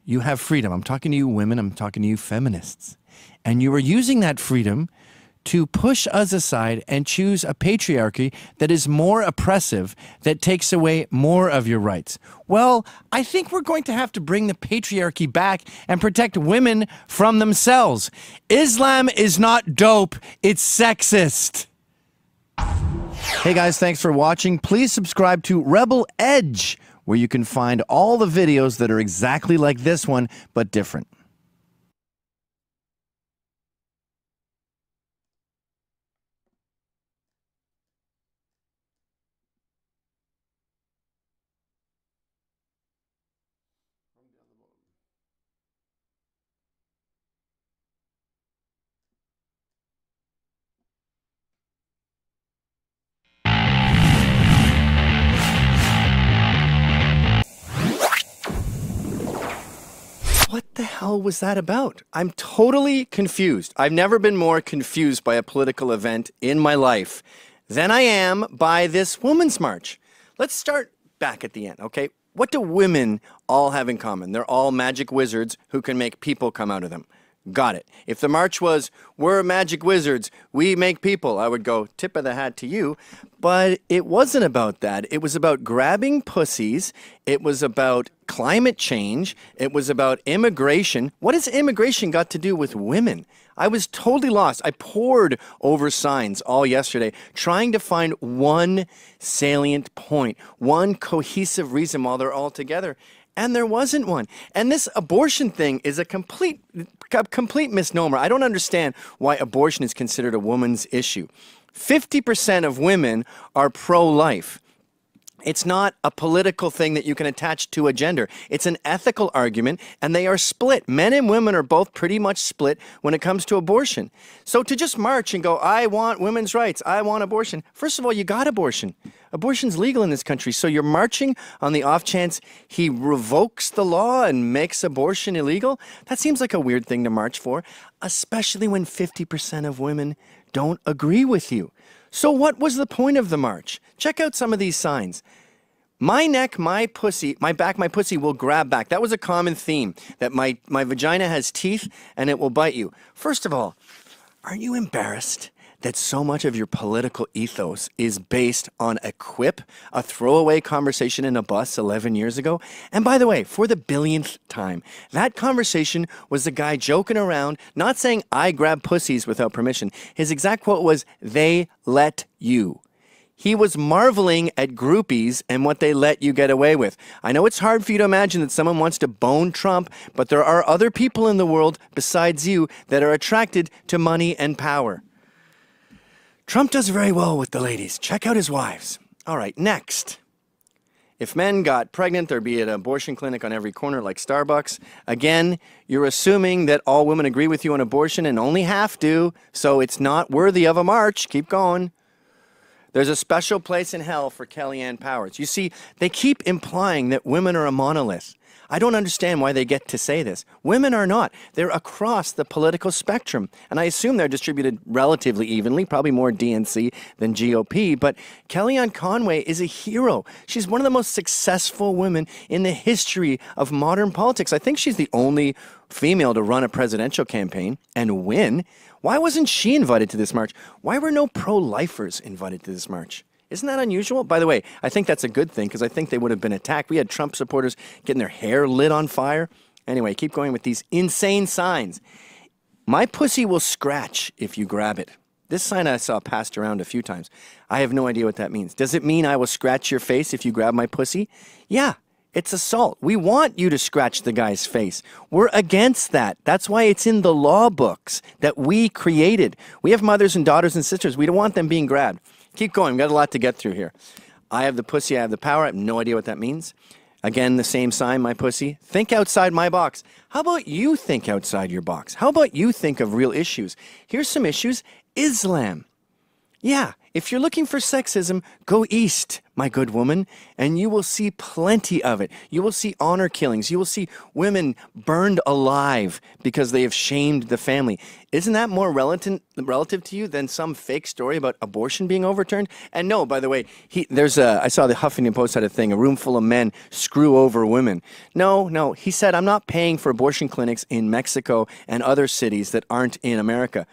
You have freedom. I'm talking to you women. I'm talking to you feminists. And you are using that freedom to push us aside and choose a patriarchy that is more oppressive, that takes away more of your rights. Well, I think we're going to have to bring the patriarchy back and protect women from themselves. Islam is not dope. It's sexist. Hey guys, thanks for watching. Please subscribe to Rebel Edge, where you can find all the videos that are exactly like this one, but different. What the hell was that about? I'm totally confused. I've never been more confused by a political event in my life than I am by this Women's March. Let's start back at the end, okay? What do women all have in common? They're all magic wizards who can make people come out of them. Got it. If the march was, we're magic wizards, we make people, I would go, tip of the hat to you. But it wasn't about that. It was about grabbing pussies. It was about climate change. It was about immigration. What has immigration got to do with women? I was totally lost. I pored over signs all yesterday, trying to find one salient point, one cohesive reason why they're all together. And there wasn't one. And this abortion thing is a complete misnomer. I don't understand why abortion is considered a woman's issue. 50% of women are pro-life. It's not a political thing that you can attach to a gender. It's an ethical argument, and they are split. Men and women are both pretty much split when it comes to abortion. So to just march and go, I want women's rights, I want abortion. First of all, you got abortion. Abortion's legal in this country, so you're marching on the off chance he revokes the law and makes abortion illegal? That seems like a weird thing to march for, especially when 50% of women don't agree with you. So what was the point of the march? Check out some of these signs. My neck, my pussy, my back, my pussy will grab back. That was a common theme, that my vagina has teeth and it will bite you. First of all, aren't you embarrassed that so much of your political ethos is based on a quip, a throwaway conversation in a bus 11 years ago? And by the way, for the billionth time, that conversation was the guy joking around, not saying I grab pussies without permission. His exact quote was, they let you. He was marveling at groupies and what they let you get away with. I know it's hard for you to imagine that someone wants to bone Trump, but there are other people in the world besides you that are attracted to money and power. Trump does very well with the ladies. Check out his wives. All right, next. If men got pregnant, there'd be an abortion clinic on every corner like Starbucks. Again, you're assuming that all women agree with you on abortion and only half do, so it's not worthy of a march. Keep going. There's a special place in hell for Kellyanne Powers. You see, they keep implying that women are a monolith. I don't understand why they get to say this. Women are not. They're across the political spectrum. And I assume they're distributed relatively evenly, probably more DNC than GOP. But Kellyanne Conway is a hero. She's one of the most successful women in the history of modern politics. I think she's the only female to run a presidential campaign and win. Why wasn't she invited to this march? Why were no pro-lifers invited to this march? Isn't that unusual? By the way, I think that's a good thing because I think they would have been attacked. We had Trump supporters getting their hair lit on fire. Anyway, keep going with these insane signs. My pussy will scratch if you grab it. This sign I saw passed around a few times. I have no idea what that means. Does it mean I will scratch your face if you grab my pussy? Yeah, it's assault. We want you to scratch the guy's face. We're against that. That's why it's in the law books that we created. We have mothers and daughters and sisters. We don't want them being grabbed. Keep going. We've got a lot to get through here. I have the pussy. I have the power. I have no idea what that means. Again, the same sign, my pussy. Think outside my box. How about you think outside your box? How about you think of real issues? Here's some issues. Islam. Yeah, if you're looking for sexism, go east, my good woman, and you will see plenty of it. You will see honor killings. You will see women burned alive because they have shamed the family. Isn't that more relative to you than some fake story about abortion being overturned? And no, by the way, I saw the Huffington Post had a thing, a room full of men screw over women. No, he said, I'm not paying for abortion clinics in Mexico and other cities that aren't in America.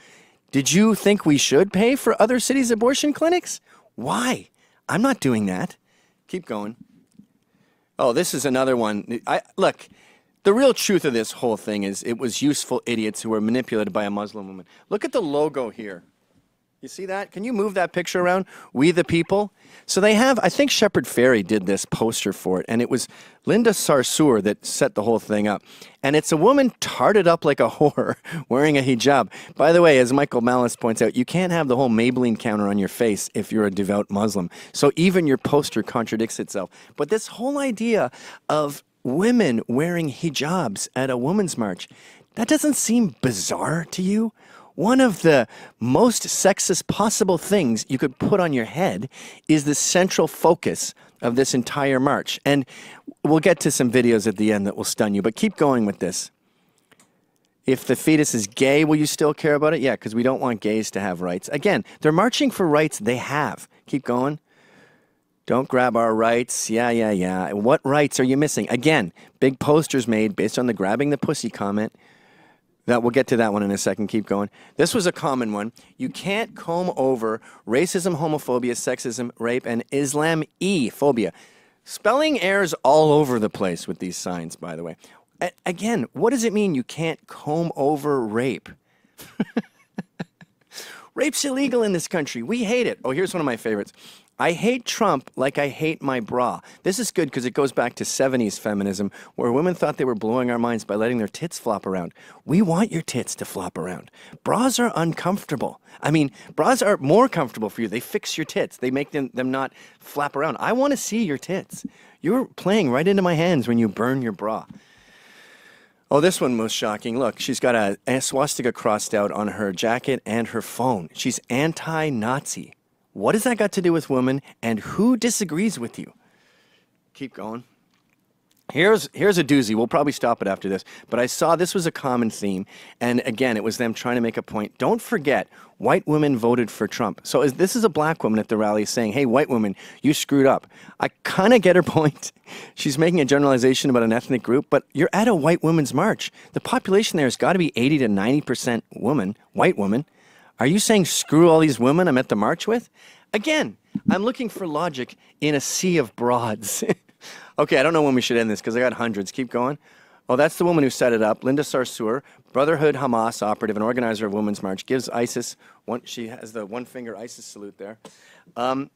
Did you think we should pay for other cities' abortion clinics? Why? I'm not doing that. Keep going. Oh, this is another one. Look, the real truth of this whole thing is it was useful idiots who were manipulated by a Muslim woman. Look at the logo here. You see that? Can you move that picture around? We the People. So they have, I think Shepard Fairey did this poster for it, and it was Linda Sarsour that set the whole thing up. And it's a woman tarted up like a whore wearing a hijab. By the way, as Michael Malice points out, you can't have the whole Maybelline counter on your face if you're a devout Muslim. So even your poster contradicts itself. But this whole idea of women wearing hijabs at a women's march, that doesn't seem bizarre to you? One of the most sexist possible things you could put on your head is the central focus of this entire march. And we'll get to some videos at the end that will stun you, but keep going with this. If the fetus is gay, will you still care about it? Yeah, because we don't want gays to have rights. Again, they're marching for rights they have. Keep going. Don't grab our rights. Yeah. What rights are you missing? Again, big posters made based on the grabbing the pussy comment. That we'll get to that one in a second. Keep going. This was a common one. You can't comb over racism, homophobia, sexism, rape, and Islam-e-phobia. Spelling errors all over the place with these signs, by the way. Again, what does it mean you can't comb over rape? Rape's illegal in this country. We hate it. Oh, here's one of my favorites. I hate Trump like I hate my bra. This is good because it goes back to 70s feminism where women thought they were blowing our minds by letting their tits flop around. We want your tits to flop around. Bras are uncomfortable. I mean, bras are more comfortable for you. They fix your tits. They make them not flap around. I want to see your tits. You're playing right into my hands when you burn your bra. Oh, this one was shocking. Look, she's got a swastika crossed out on her jacket and her phone. She's anti-Nazi. What has that got to do with women, and who disagrees with you? Keep going. Here's a doozy. We'll probably stop it after this. But I saw this was a common theme. And again, it was them trying to make a point. Don't forget, white women voted for Trump. So this is a black woman at the rally saying, hey, white woman, you screwed up. I kind of get her point. She's making a generalization about an ethnic group, but you're at a white women's march. The population there has got to be 80 to 90% woman, white woman. Are you saying screw all these women I'm at the march with? Again, I'm looking for logic in a sea of broads. Okay, I don't know when we should end this because I got hundreds. Keep going. Oh, that's the woman who set it up, Linda Sarsour, Brotherhood Hamas operative and organizer of Women's March, gives ISIS, she has the one-finger ISIS salute there.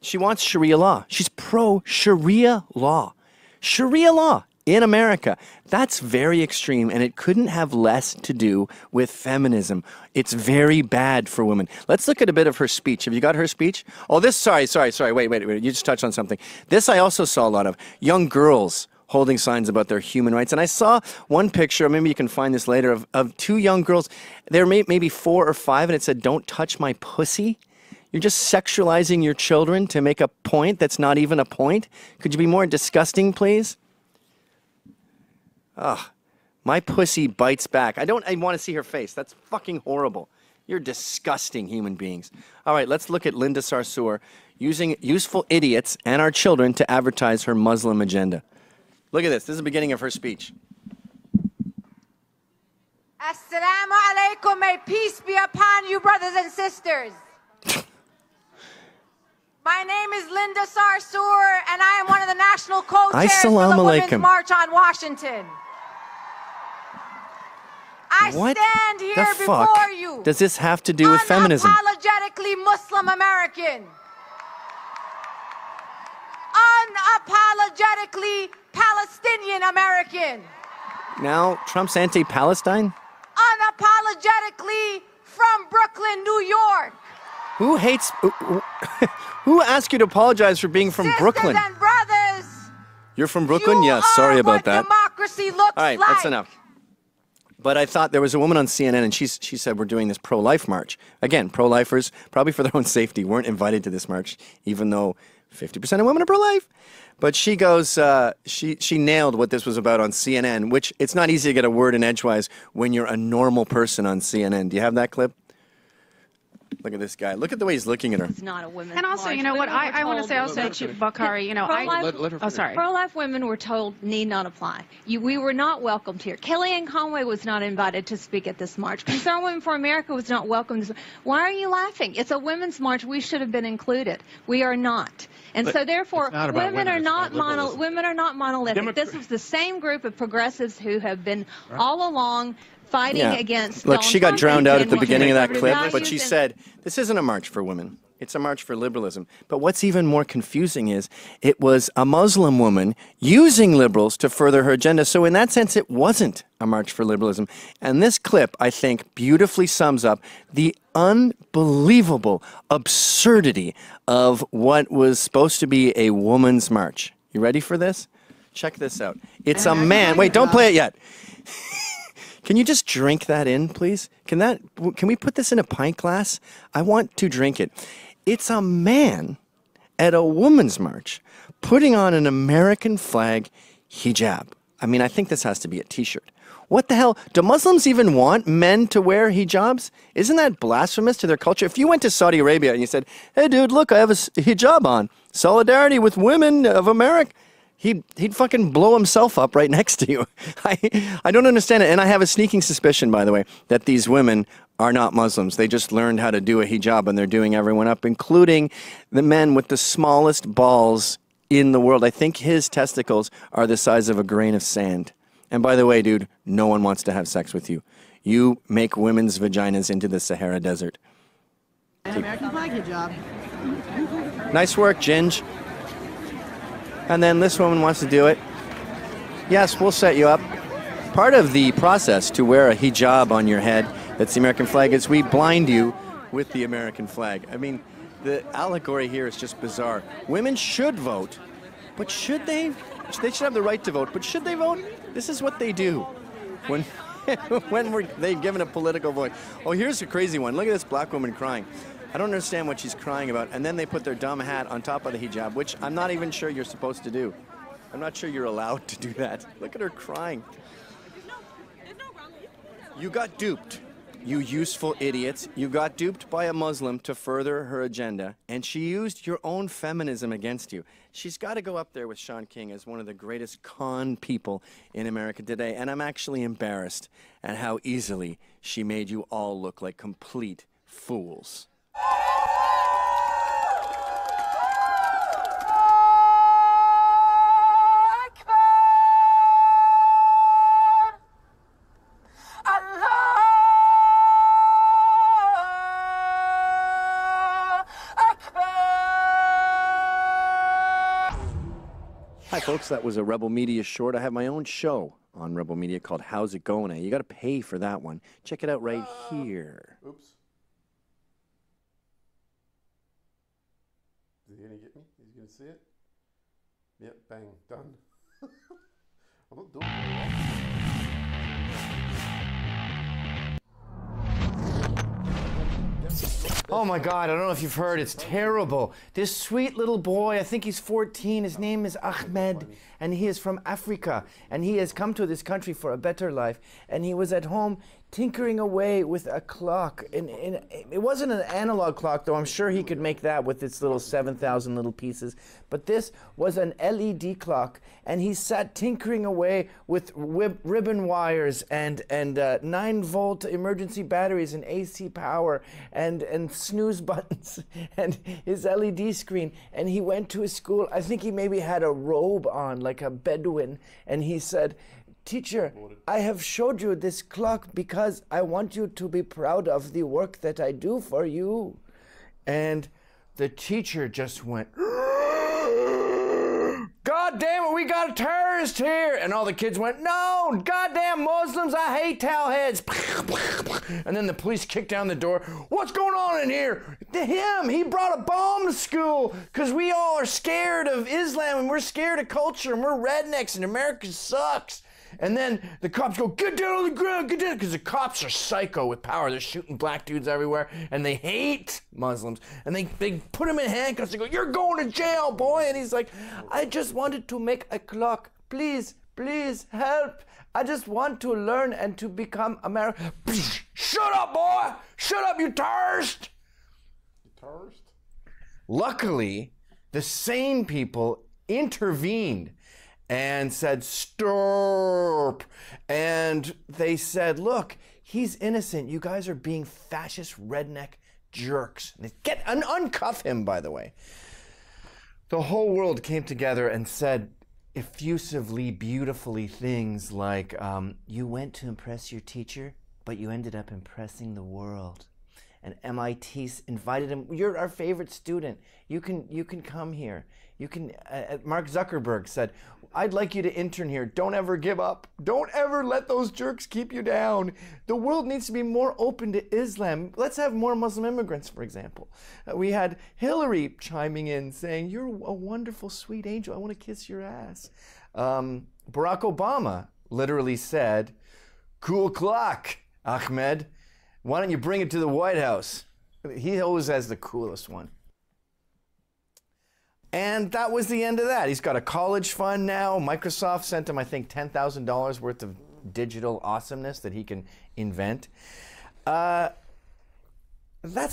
She wants Sharia law. She's pro-Sharia law. Sharia law in America. That's very extreme, and it couldn't have less to do with feminism. It's very bad for women. Let's look at a bit of her speech. Have you got her speech? Oh, sorry. Wait. You just touched on something. This I also saw a lot of. Young girls holding signs about their human rights. And I saw one picture, maybe you can find this later, of two young girls. They were maybe 4 or 5, and it said, "Don't touch my pussy." You're just sexualizing your children to make a point that's not even a point. Could you be more disgusting, please? Ugh, my pussy bites back. I want to see her face. That's fucking horrible. You're disgusting human beings. All right, let's look at Linda Sarsour using useful idiots and our children to advertise her Muslim agenda. Look at this. This is the beginning of her speech. Assalamu alaikum. May peace be upon you, brothers and sisters. My name is Linda Sarsour, and I am one of the national co-chairs for the Women's March on Washington. I stand here before you. Does this have to do with feminism? Unapologetically Muslim American. Unapologetically Palestinian American. Now, Trump's anti-Palestine? Unapologetically from Brooklyn, New York. Who hates... Who asked you to apologize for being from Brooklyn? Sisters and brothers. You're from Brooklyn? Yes, sorry about that. Democracy looks all right, like. that's enough. But I thought there was a woman on CNN, and she said, we're doing this pro-life march. Again, pro-lifers, probably for their own safety, weren't invited to this march, even though 50% of women are pro-life. But she goes, she nailed what this was about on CNN, which it's not easy to get a word in edgewise when you're a normal person on CNN. Do you have that clip? Look at this guy. Look at the way he's looking at her. It's not a women's And also, march. you know what, I want to say also to Bakari, you know, pro-life women were told need not apply. We were not welcomed here. Kellyanne Conway was not invited to speak at this march. Concerned Women for America was not welcomed. Why are you laughing? It's a women's march. We should have been included. We are not. And so therefore, women are not monolithic. This was the same group of progressives who have been all along fighting against Look, Donald she got Trump drowned out at the beginning of that clip, values but she said, this isn't a march for women. It's a march for liberalism. But what's even more confusing is it was a Muslim woman using liberals to further her agenda. So in that sense, it wasn't a march for liberalism. And this clip, I think, beautifully sums up the unbelievable absurdity of what was supposed to be a woman's march. You ready for this? Check this out. It's a man. Wait, don't play it yet. Can you just drink that in, please? Can we put this in a pint glass? I want to drink it. It's a man at a woman's march putting on an American flag hijab. I mean, I think this has to be a t-shirt. What the hell? Do Muslims even want men to wear hijabs? Isn't that blasphemous to their culture? If you went to Saudi Arabia and you said, hey, dude, look, I have a hijab on. Solidarity with women of America. He'd fucking blow himself up right next to you. I don't understand it. And I have a sneaking suspicion, by the way, that these women are not Muslims. They just learned how to do a hijab, and they're doing everyone up, including the men with the smallest balls in the world. I think his testicles are the size of a grain of sand. And by the way, dude, no one wants to have sex with you. You make women's vaginas into the Sahara Desert. American flag hijab. Nice work, Ginge. And then this woman wants to do it. Yes, we'll set you up. Part of the process to wear a hijab on your head that's the American flag is we blind you with the American flag. I mean, the allegory here is just bizarre. Women should vote, but should they? They should have the right to vote, but should they vote? This is what they do when they've given a political voice. Oh, here's a crazy one. Look at this black woman crying. I don't understand what she's crying about. And then they put their dumb hat on top of the hijab, which I'm not even sure you're supposed to do. I'm not sure you're allowed to do that. Look at her crying. You got duped, you useful idiots. You got duped by a Muslim to further her agenda, and she used your own feminism against you. She's got to go up there with Sean King as one of the greatest con people in America today, and I'm actually embarrassed at how easily she made you all look like complete fools. Hi folks, that was a Rebel Media short. I have my own show on Rebel Media called How's It Going? You got to pay for that one. Check it out right here. Oops. Is he going to get me? Is he going to see it? Yep, bang, done. I'm not doing it. Oh my God, I don't know if you've heard, it's terrible. This sweet little boy, I think he's 14, his name is Ahmed, and he is from Africa, and he has come to this country for a better life, and he was at home tinkering away with a clock. And it wasn't an analog clock, though I'm sure he could make that with its little 7,000 little pieces, but this was an LED clock, and he sat tinkering away with ribbon wires and 9-volt emergency batteries and AC power and snooze buttons and his LED screen, and he went to his school. I think he maybe had a robe on like a Bedouin, and he said, "Teacher, I have showed you this clock because I want you to be proud of the work that I do for you." And the teacher just went, "God damn it, we got a terrorist here!" And all the kids went, "No, goddamn Muslims, I hate towelheads." And then the police kicked down the door. "What's going on in here?" He brought a bomb to school because we all are scared of Islam and we're scared of culture and we're rednecks and America sucks. And then the cops go, get down on the ground, get down, because the cops are psycho with power. They're shooting black dudes everywhere, and they hate Muslims. And they put him in handcuffs. They go, you're going to jail, boy. And he's like, I just wanted to make a clock. Please, please help. I just want to learn and to become American. Shut up, boy. Shut up, you terrorist. You terrorist? Luckily, the sane people intervened and said, stop. And they said, look, he's innocent. You guys are being fascist redneck jerks. And uncuff him, by the way. The whole world came together and said effusively, beautifully things like, you went to impress your teacher, but you ended up impressing the world. And MIT invited him. You're our favorite student. You can come here. You can. Mark Zuckerberg said, "I'd like you to intern here. Don't ever give up. Don't ever let those jerks keep you down. The world needs to be more open to Islam. Let's have more Muslim immigrants, for example." We had Hillary chiming in saying, "You're a wonderful, sweet angel. I want to kiss your ass." Barack Obama literally said, "Cool clock, Ahmed. Why don't you bring it to the White House?" He always has the coolest one. And that was the end of that. He's got a college fund now. Microsoft sent him, I think, $10,000 worth of digital awesomeness that he can invent. That's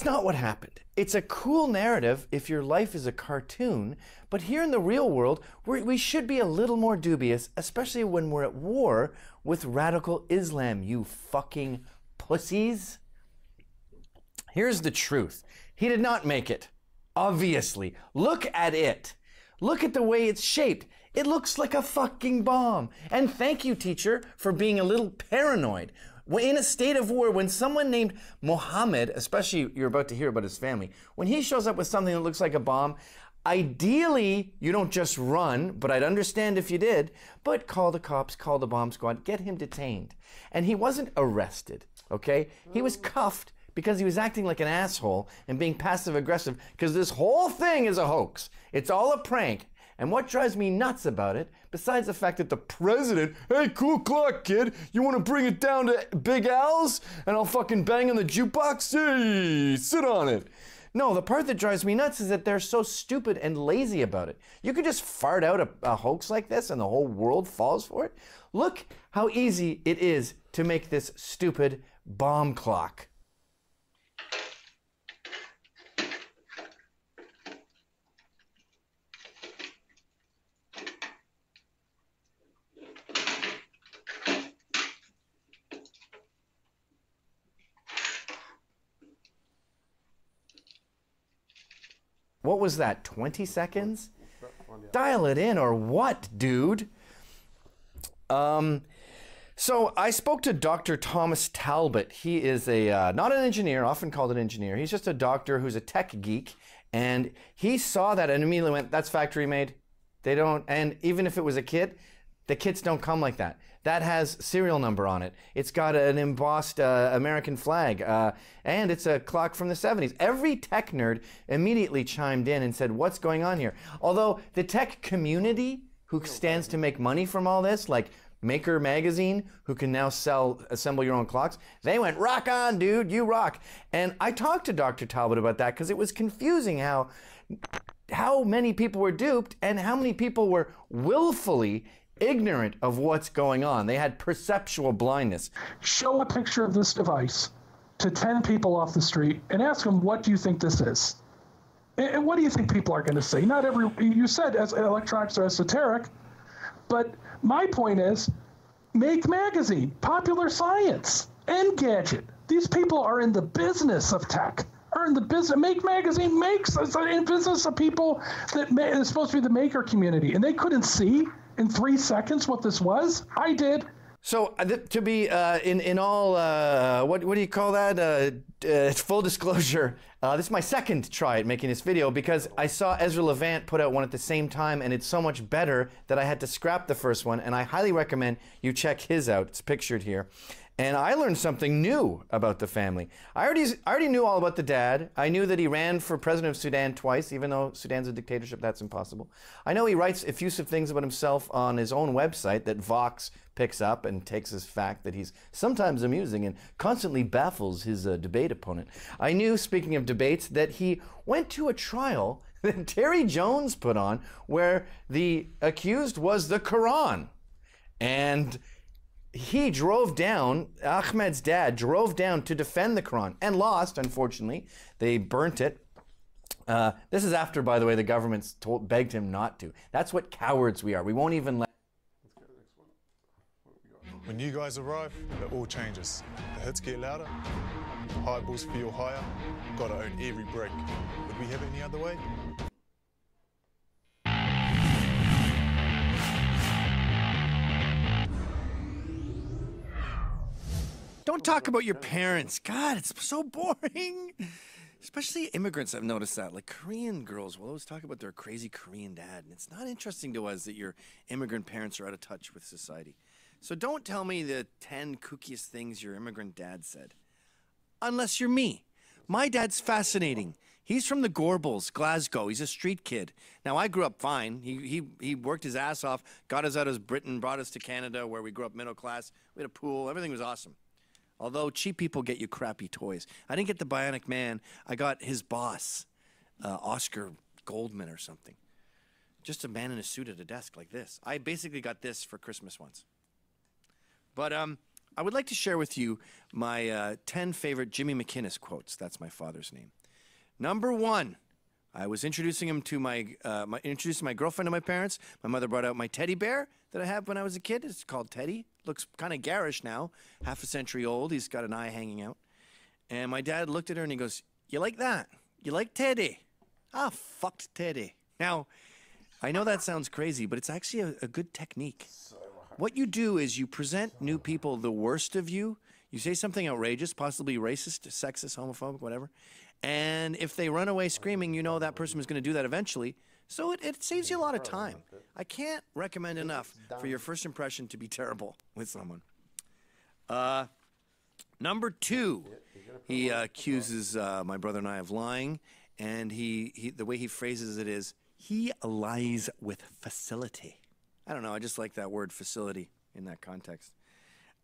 not what happened. It's a cool narrative if your life is a cartoon, but here in the real world, we should be a little more dubious, especially when we're at war with radical Islam, you fucking pussies. Here's the truth. He did not make it. Obviously. Look at it. Look at the way it's shaped. It looks like a fucking bomb. And thank you, teacher, for being a little paranoid. In a state of war, when someone named Mohammed, especially you're about to hear about his family, when he shows up with something that looks like a bomb, ideally, you don't just run, but I'd understand if you did, but call the cops, call the bomb squad, get him detained. And he wasn't arrested, okay? He was cuffed because he was acting like an asshole and being passive aggressive because this whole thing is a hoax. It's all a prank. And what drives me nuts about it, besides the fact that the president, hey, cool clock, kid, you want to bring it down to Big Al's and I'll fucking bang on the jukebox? Hey, sit on it. No, the part that drives me nuts is that they're so stupid and lazy about it. You could just fart out a hoax like this and the whole world falls for it. Look how easy it is to make this stupid bomb clock. What was that, 20 seconds? Dial it in or what, dude? So I spoke to Dr. Thomas Talbot. He is not an engineer, often called an engineer. He's just a doctor who's a tech geek. And he saw that and immediately went, that's factory made. They don't, and even if it was a kit, the kits don't come like that. That has serial number on it. It's got an embossed American flag, and it's a clock from the 70s. Every tech nerd immediately chimed in and said, what's going on here? Although the tech community, who stands to make money from all this, like Maker Magazine, who can now assemble your own clocks, they went, rock on, dude, you rock. And I talked to Dr. Talbot about that because it was confusing how many people were duped and how many people were willfully ignorant of what's going on. They had perceptual blindness. Show a picture of this device to 10 people off the street and ask them, what do you think this is? And what do you think people are going to say? Not every, you said as electronics are esoteric, but my point is, Make Magazine, Popular Science, Engadget. These people are in the business of tech. Are in the business. Make Magazine makes us in business of people that is supposed to be the maker community, and they couldn't see in 3 seconds what this was. I did. So to be in all, what do you call that? Full disclosure, this is my second try at making this video because I saw Ezra Levant put out one at the same time and it's so much better that I had to scrap the first one, and I highly recommend you check his out. It's pictured here. And I learned something new about the family. I already knew all about the dad. I knew that he ran for president of Sudan twice, even though Sudan's a dictatorship, that's impossible. I know he writes effusive things about himself on his own website that Vox picks up and takes as fact that he's sometimes amusing and constantly baffles his debate opponent. I knew, speaking of debates, that he went to a trial that Terry Jones put on where the accused was the Quran. And he drove down, Ahmed's dad drove down to defend the Quran and lost, unfortunately. They burnt it. This is after, by the way, the government's begged him not to. That's what cowards we are. We won't even let. Let's go to the next one. What have we got? When you guys arrive, it all changes. The hits get louder, the high balls feel higher. Gotta own every break. Would we have it any other way? Don't talk about your parents. God, it's so boring. Especially immigrants, I've noticed that. Like Korean girls will always talk about their crazy Korean dad. And it's not interesting to us that your immigrant parents are out of touch with society. So don't tell me the 10 kookiest things your immigrant dad said. Unless you're me. My dad's fascinating. He's from the Gorbals, Glasgow. He's a street kid. Now, I grew up fine. He worked his ass off, got us out of Britain, brought us to Canada where we grew up middle class. We had a pool. Everything was awesome. Although cheap people get you crappy toys. I didn't get the Bionic Man. I got his boss, Oscar Goldman or something. Just a man in a suit at a desk like this. I basically got this for Christmas once. But I would like to share with you my 10 favorite Jimmy McInnes quotes. That's my father's name. Number 1, I was introducing him to introducing my girlfriend to my parents. My mother brought out my teddy bear that I had when I was a kid. It's called Teddy. Looks kind of garish now, half a century old. He's got an eye hanging out. And my dad looked at her and he goes, "You like that? You like Teddy?" Ah, fucked Teddy. Now, I know that sounds crazy, but it's actually a good technique. What you do is you present new people the worst of you. You say something outrageous, possibly racist, sexist, homophobic, whatever. And if they run away screaming, you know that person is going to do that eventually. So it saves you a lot of time. I can't recommend enough for your first impression to be terrible with someone. Number 2, he accuses my brother and I of lying. And the way he phrases it is, he lies with facility. I don't know, I just like that word facility in that context.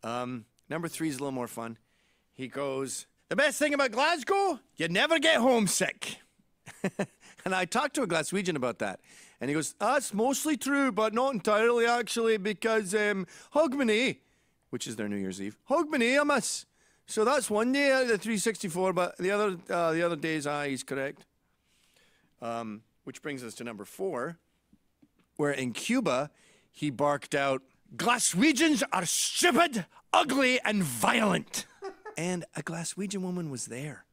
Number 3 is a little more fun. He goes, "The best thing about Glasgow, you never get homesick." And I talked to a Glaswegian about that. And he goes, "That's mostly true, but not entirely actually, because Hogmanay," which is their New Year's Eve, "Hogmanay, I miss. So that's one day out of the 364, but the other days, he's correct." Which brings us to number 4, where in Cuba, he barked out, "Glaswegians are stupid, ugly, and violent." And a Glaswegian woman was there.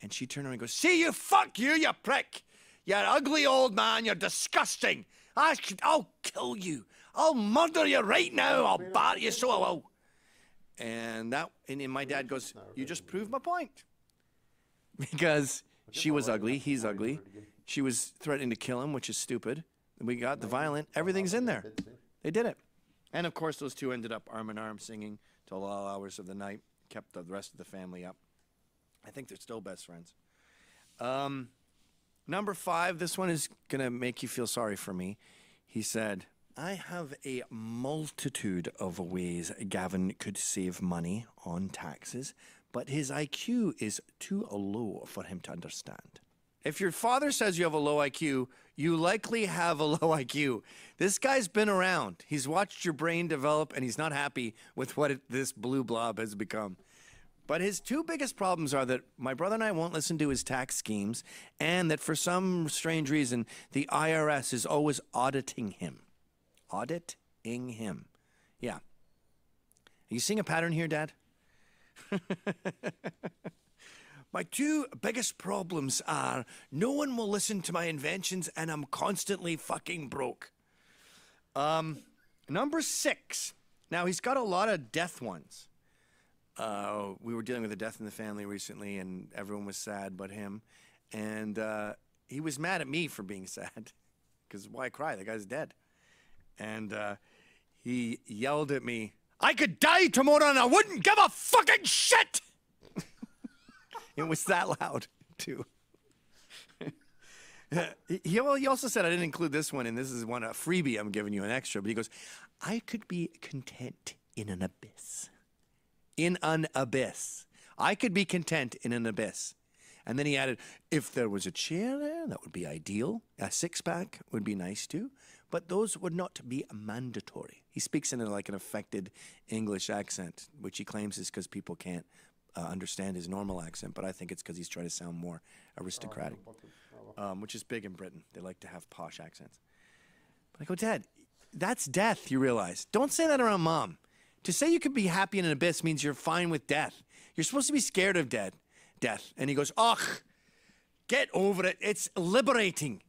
And she turned around and goes, "See you, fuck you, you prick. You're ugly old man, you're disgusting. I'll kill you. I'll murder you right now. I'll bar you so I will." And my dad goes, "You just proved my point." Because she was ugly, he's ugly. She was threatening to kill him, which is stupid. We got the violent, everything's in there. They did it. And of course, those two ended up arm in arm singing till all hours of the night, kept the rest of the family up. I think they're still best friends. Number 5, this one is going to make you feel sorry for me. He said, "I have a multitude of ways Gavin could save money on taxes, but his IQ is too low for him to understand." If your father says you have a low IQ, you likely have a low IQ. This guy's been around. He's watched your brain develop, and he's not happy with what this blue blob has become. But his 2 biggest problems are that my brother and I won't listen to his tax schemes, and that for some strange reason, the IRS is always auditing him. Auditing him. Yeah. Are you seeing a pattern here, Dad? My 2 biggest problems are no one will listen to my inventions and I'm constantly fucking broke. Number 6. Now, he's got a lot of death ones. We were dealing with a death in the family recently and everyone was sad but him. And he was mad at me for being sad. Because why cry? The guy's dead. And he yelled at me, I could die tomorrow and I wouldn't give a fucking shit. It was that loud, too. He also said, I didn't include this one, and this is a freebie I'm giving you, an extra, but he goes, I could be content in an abyss. In an abyss. I could be content in an abyss. And then he added, if there was a chair there, that would be ideal. A six-pack would be nice too, but those would not be mandatory. He speaks in like an affected English accent, which he claims is because people can't understand his normal accent, but I think it's because he's trying to sound more aristocratic, which is big in Britain. They like to have posh accents. But I go, Dad, that's death, you realize. Don't say that around Mom. To say you could be happy in an abyss means you're fine with death. You're supposed to be scared of death. And he goes, ugh, get over it. It's liberating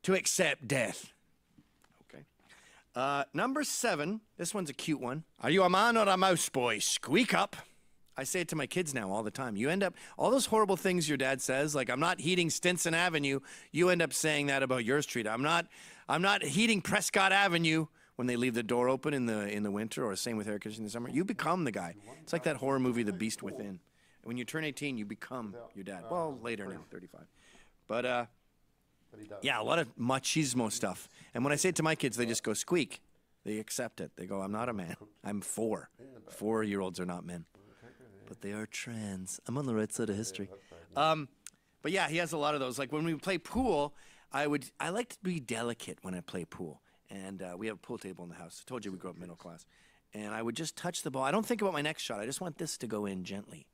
to accept death. Okay. Number 7. This one's a cute one. Are you a man or a mouse, boy? Squeak up. I say it to my kids now all the time. You end up, all those horrible things your dad says, like I'm not heating Stinson Avenue, you end up saying that about your street. I'm not heating Prescott Avenue when they leave the door open in the winter, or same with air conditioning in the summer. You become the guy. It's like that horror movie, The Beast Within. When you turn 18, you become your dad. Well, later now, 35. But yeah, a lot of machismo stuff. And when I say it to my kids, they just go, squeak. They accept it. They go, I'm not a man. I'm 4. 4-year-olds are not men. But they are trans. I'm on the right side of history. But yeah, he has a lot of those. Like when we play pool, I like to be delicate when I play pool. And we have a pool table in the house. I told you we grew up middle class. And I would just touch the ball. I don't think about my next shot. I just want this to go in gently.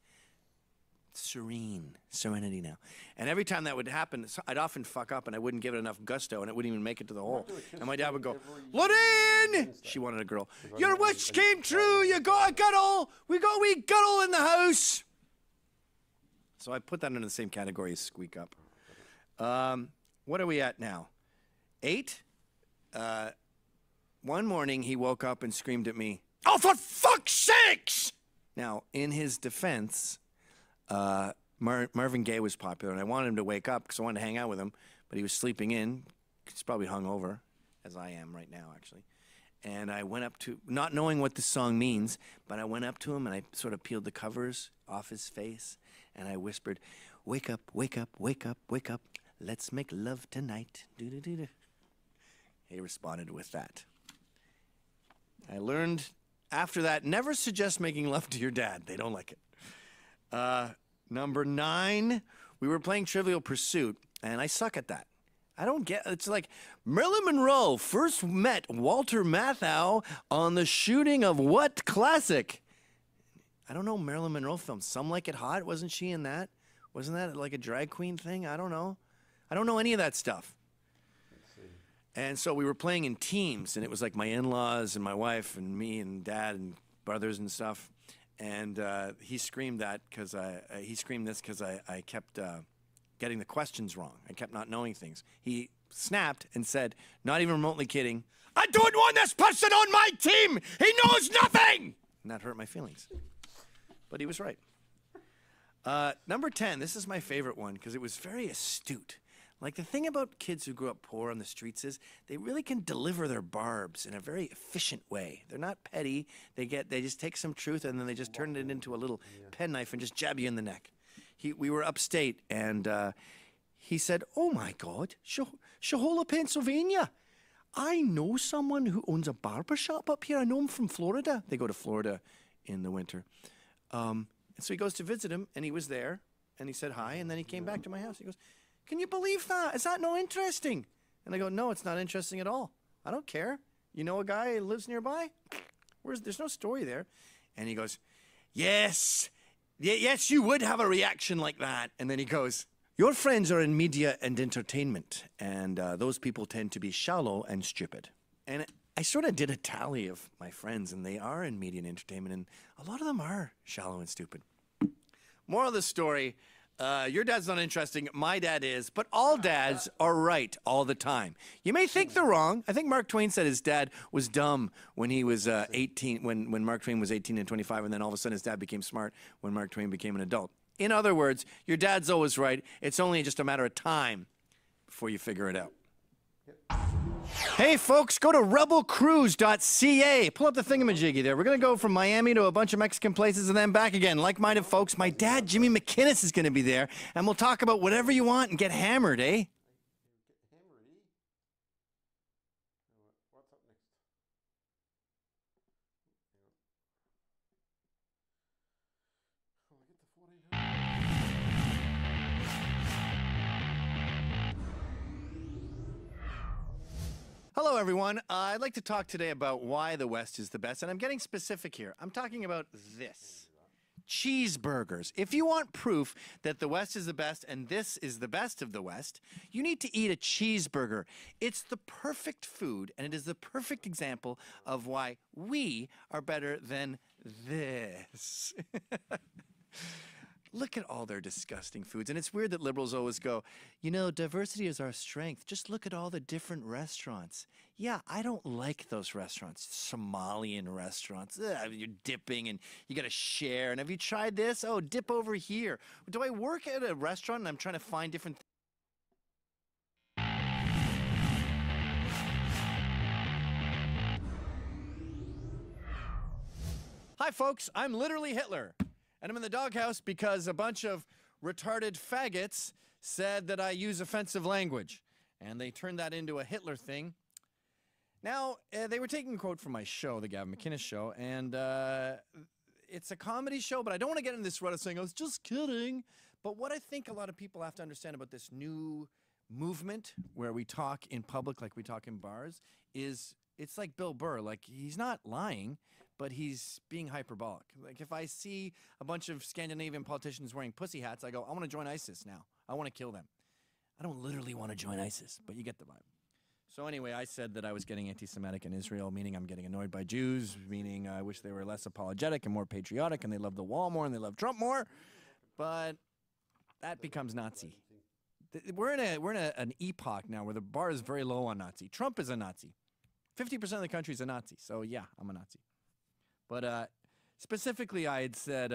Serenity now. And every time that would happen, I'd often fuck up and I wouldn't give it enough gusto and it wouldn't even make it to the hole. And my dad would go, Lorraine! She wanted a girl. Your wish came true. You got a girl. We got a wee girl in the house. So I put that into the same category as squeak up. What are we at now? 8? One morning he woke up and screamed at me, oh, for fuck's sakes! Now, in his defense, Marvin Gaye was popular, and I wanted him to wake up because I wanted to hang out with him, but he was sleeping in. He's probably hungover, as I am right now, actually. And I went up to, not knowing what the song means, but I went up to him and I sort of peeled the covers off his face, and I whispered, wake up, wake up, wake up, wake up. Let's make love tonight. Do-do-do-do. He responded with that. I learned after that, never suggest making love to your dad. They don't like it. Number 9, we were playing Trivial Pursuit, and I suck at that. I don't get, it's like Marilyn Monroe first met Walter Matthau on the shooting of what classic? I don't know, Marilyn Monroe film, Some Like It Hot, wasn't she in that? Wasn't that like a drag queen thing? I don't know. I don't know any of that stuff. And so we were playing in teams, and it was like my in-laws and my wife and me and dad and brothers and stuff. And he screamed that because he screamed this because I kept getting the questions wrong. I kept not knowing things. He snapped and said, not even remotely kidding, I don't want this person on my team. He knows nothing. And that hurt my feelings. But he was right. Number 10, this is my favorite one because it was very astute. Like the thing about kids who grew up poor on the streets is they really can deliver their barbs in a very efficient way. They're not petty. They just take some truth and then they just turn it into a little penknife and just jab you in the neck. We were upstate and he said, oh my God, Shahola, Pennsylvania. I know someone who owns a barber shop up here. I know him from Florida. They go to Florida in the winter. And so he goes to visit him and he was there and he said hi and then he came back to my house. He goes, can you believe that? Is that no interesting? And I go, no, it's not interesting at all. I don't care. You know a guy who lives nearby? There's no story there. And he goes, yes, you would have a reaction like that. And then he goes, your friends are in media and entertainment, and those people tend to be shallow and stupid. And I sort of did a tally of my friends, and they are in media and entertainment, and a lot of them are shallow and stupid. Moral of the story, your dad's not interesting, my dad is, but all dads are right all the time. You may think they're wrong. I think Mark Twain said his dad was dumb when he was 18, when Mark Twain was 18 and 25, and then all of a sudden his dad became smart when Mark Twain became an adult. In other words, your dad's always right. It's only just a matter of time before you figure it out. Hey, folks, go to rebelcruise.ca. Pull up the thingamajiggy there. We're going to go from Miami to a bunch of Mexican places and then back again. Like-minded folks. My dad, Jimmy McInnes, is going to be there, and we'll talk about whatever you want and get hammered, eh? What's up next? Hang on. Oh, I get the 1400. Hello, everyone. I'd like to talk today about why the West is the best, and I'm getting specific here. I'm talking about this. Cheeseburgers. If you want proof that the West is the best and this is the best of the West, you need to eat a cheeseburger. It's the perfect food, and it is the perfect example of why we are better than this. Look at all their disgusting foods. And it's weird that liberals always go, you know, diversity is our strength. Just look at all the different restaurants. Yeah, I don't like those restaurants. Somalian restaurants. Ugh, you're dipping and you got to share. And have you tried this? Oh, dip over here. Do I work at a restaurant and I'm trying to find different things? Hi, folks. I'm literally Hitler. And I'm in the doghouse because a bunch of retarded faggots said that I use offensive language. And they turned that into a Hitler thing. Now, they were taking a quote from my show, the Gavin Mcinnes show, and it's a comedy show, but I don't want to get into this rut of saying, I was just kidding. But what I think a lot of people have to understand about this new movement where we talk in public like we talk in bars is it's like Bill Burr. Like, he's not lying, but he's being hyperbolic. Like, if I see a bunch of Scandinavian politicians wearing pussy hats, I go, I want to join ISIS now. I want to kill them. I don't literally want to join ISIS, but you get the vibe. So anyway, I said that I was getting anti-Semitic in Israel, meaning I'm getting annoyed by Jews, meaning I wish they were less apologetic and more patriotic, and they love the wall more and they love Trump more. But that becomes Nazi. We're in an epoch now where the bar is very low on Nazi. Trump is a Nazi. 50% of the country is a Nazi. So yeah, I'm a Nazi. But specifically, I had said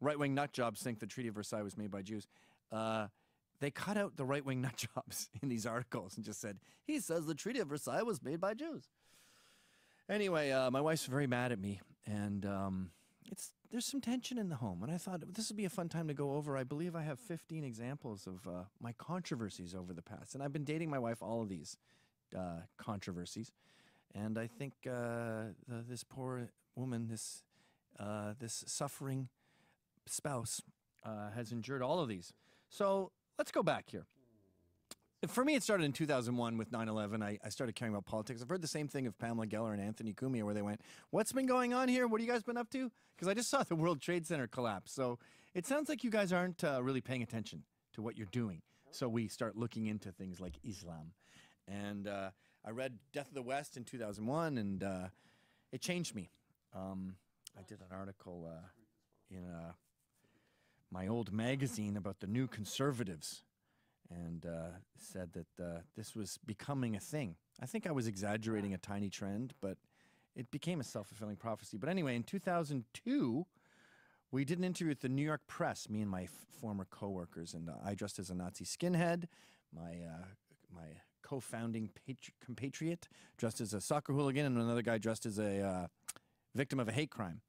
right-wing nut jobs think the Treaty of Versailles was made by Jews. They cut out the right-wing nut jobs in these articles and just said, he says the Treaty of Versailles was made by Jews. Anyway, my wife's very mad at me, and there's some tension in the home. And I thought this would be a fun time to go over. I believe I have 15 examples of my controversies over the past. And I've been dating my wife all of these controversies. And I think this poor woman, this suffering spouse, has endured all of these. So let's go back here. For me, it started in 2001 with 9/11. I started caring about politics. I've heard the same thing of Pamela Geller and Anthony Cumia, where they went, what's been going on here? What have you guys been up to? Because I just saw the World Trade Center collapse. So it sounds like you guys aren't really paying attention to what you're doing. So we start looking into things like Islam. And I read Death of the West in 2001, and it changed me. I did an article in my old magazine about the New Conservatives, and said that this was becoming a thing. I think I was exaggerating a tiny trend, but it became a self-fulfilling prophecy. But anyway, in 2002, we did an interview with the New York Press, me and my former coworkers, and I dressed as a Nazi skinhead. My co-founding compatriot dressed as a soccer hooligan, and another guy dressed as a victim of a hate crime.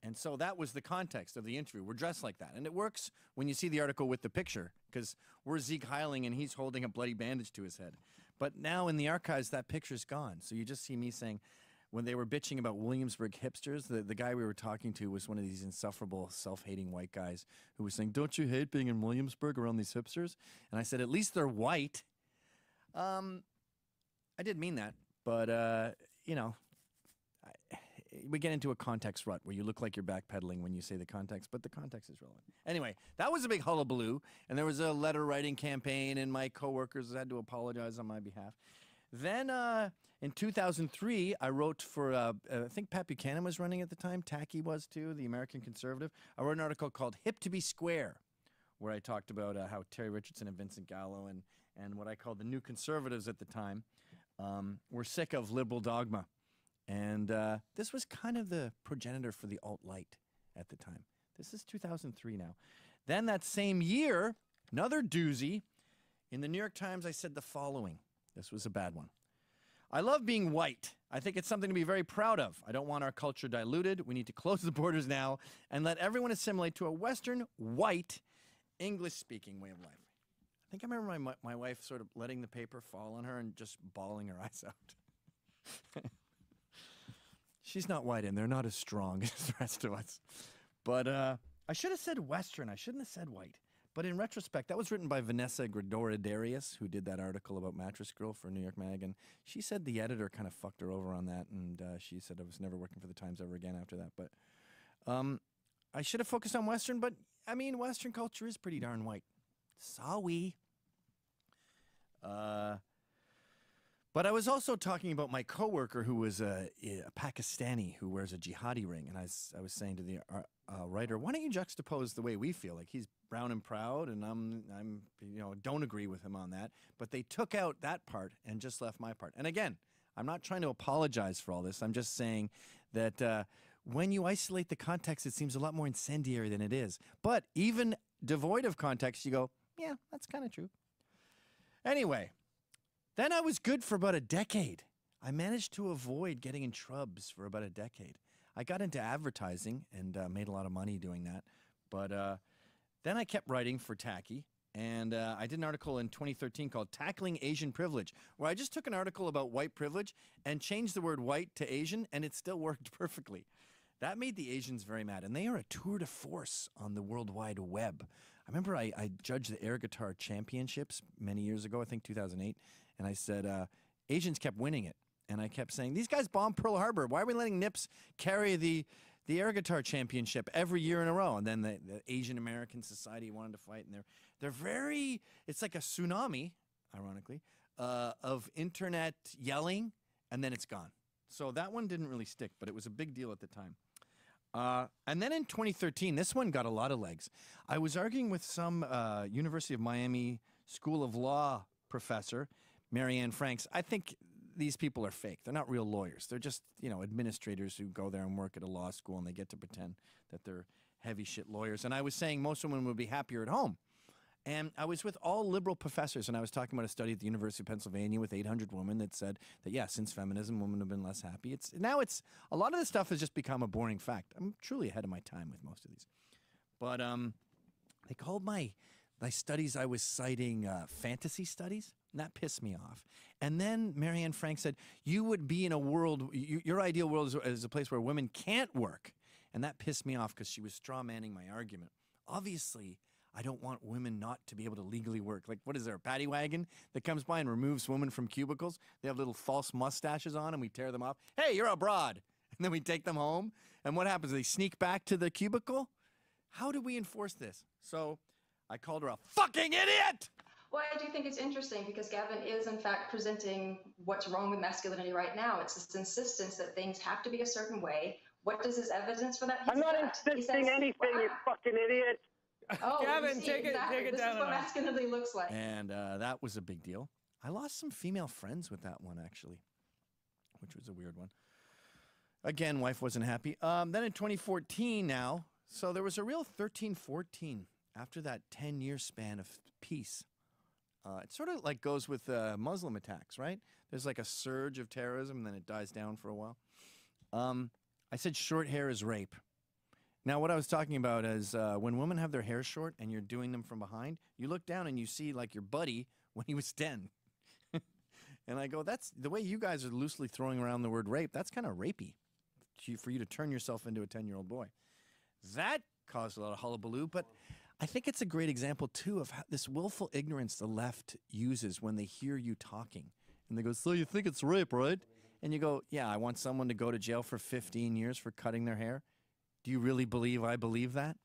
And so that was the context of the interview. We're dressed like that. And it works when you see the article with the picture, because we're Zeke Heiling and he's holding a bloody bandage to his head. But now in the archives, that picture's gone. So you just see me saying, when they were bitching about Williamsburg hipsters, the guy we were talking to was one of these insufferable, self-hating white guys who was saying, don't you hate being in Williamsburg around these hipsters? And I said, at least they're white. I didn't mean that, but, you know, we get into a context rut where you look like you're backpedaling when you say the context, but the context is relevant. Anyway, that was a big hullabaloo, and there was a letter writing campaign, and my coworkers had to apologize on my behalf. Then in 2003, I wrote for, I think Pat Buchanan was running at the time, Tacky was too, the American Conservative. I wrote an article called Hip to be Square, where I talked about how Terry Richardson and Vincent Gallo and what I called the New Conservatives at the time were sick of liberal dogma. And this was kind of the progenitor for the alt-right at the time. This is 2003 now. Then that same year, another doozy, in the New York Times I said the following. This was a bad one. I love being white. I think it's something to be very proud of. I don't want our culture diluted. We need to close the borders now and let everyone assimilate to a Western, white, English-speaking way of life. I think I remember my wife sort of letting the paper fall on her and just bawling her eyes out. She's not white and they're not as strong as the rest of us. But I should have said Western. I shouldn't have said white. But in retrospect, that was written by Vanessa Gridora-Darius, who did that article about Mattress Girl for New York Mag. And she said the editor kind of fucked her over on that. And she said I was never working for the Times ever again after that. But I should have focused on Western. But, I mean, Western culture is pretty darn white. Sorry. But I was also talking about my coworker who was a Pakistani who wears a jihadi ring. And I was saying to the writer, why don't you juxtapose the way we feel? Like, he's brown and proud, and I'm don't agree with him on that. But they took out that part and just left my part. And again, I'm not trying to apologize for all this. I'm just saying that when you isolate the context, it seems a lot more incendiary than it is. But even devoid of context, you go, yeah, that's kind of true. Anyway, then I was good for about a decade. I managed to avoid getting in trubs for about a decade. I got into advertising and made a lot of money doing that. But then I kept writing for Tacky, and I did an article in 2013 called Tackling Asian Privilege, where I just took an article about white privilege and changed the word white to Asian, and it still worked perfectly. That made the Asians very mad, and they are a tour de force on the World Wide Web. I remember I judged the air guitar championships many years ago, I think 2008, and I said Asians kept winning it. And I kept saying, these guys bombed Pearl Harbor. Why are we letting Nips carry the air guitar championship every year in a row? And then the Asian American Society wanted to fight, and they're very, it's like a tsunami, ironically, of internet yelling, and then it's gone. So that one didn't really stick, but it was a big deal at the time. And then in 2013, this one got a lot of legs. I was arguing with some University of Miami School of Law professor, Marianne Franks. I think these people are fake. They're not real lawyers. They're just, administrators who go there and work at a law school, and they get to pretend that they're heavy shit lawyers. And I was saying most women would be happier at home. And I was with all liberal professors, and I was talking about a study at the University of Pennsylvania with 800 women that said that, yeah, since feminism, women have been less happy. Now a lot of this stuff has just become a boring fact. I'm truly ahead of my time with most of these. But they called my studies I was citing fantasy studies. And that pissed me off. And then Marianne Frank said, you would be in a world, your ideal world is a place where women can't work. And that pissed me off because she was straw-manning my argument. Obviously, I don't want women not to be able to legally work. Like, what is there, a paddy wagon that comes by and removes women from cubicles? They have little false mustaches on and we tear them off. Hey, you're abroad. And then we take them home. And what happens? They sneak back to the cubicle? How do we enforce this? So I called her a fucking idiot! Well, I do think it's interesting because Gavin is, in fact, presenting what's wrong with masculinity right now. It's this insistence that things have to be a certain way. What does his evidence for that? I'm not insisting anything, you fucking idiot. Oh, Gavin, take it down. This is what masculinity looks like. And that was a big deal. I lost some female friends with that one, actually, which was a weird one. Again, wife wasn't happy. Then in 2014 now, so there was a real 13-14 after that 10-year span of peace. It sort of like goes with Muslim attacks, right? There's like a surge of terrorism, and then it dies down for a while. I said short hair is rape. Now, what I was talking about is when women have their hair short and you're doing them from behind, you look down and you see like your buddy when he was 10. And I go, that's the way you guys are loosely throwing around the word rape. That's kind of rapey for you to turn yourself into a 10-year-old boy. That caused a lot of hullabaloo, but I think it's a great example, too, of how this willful ignorance the left uses when they hear you talking. And they go, so you think it's rape, right? And you go, yeah, I want someone to go to jail for 15 years for cutting their hair. Do you really believe I believe that?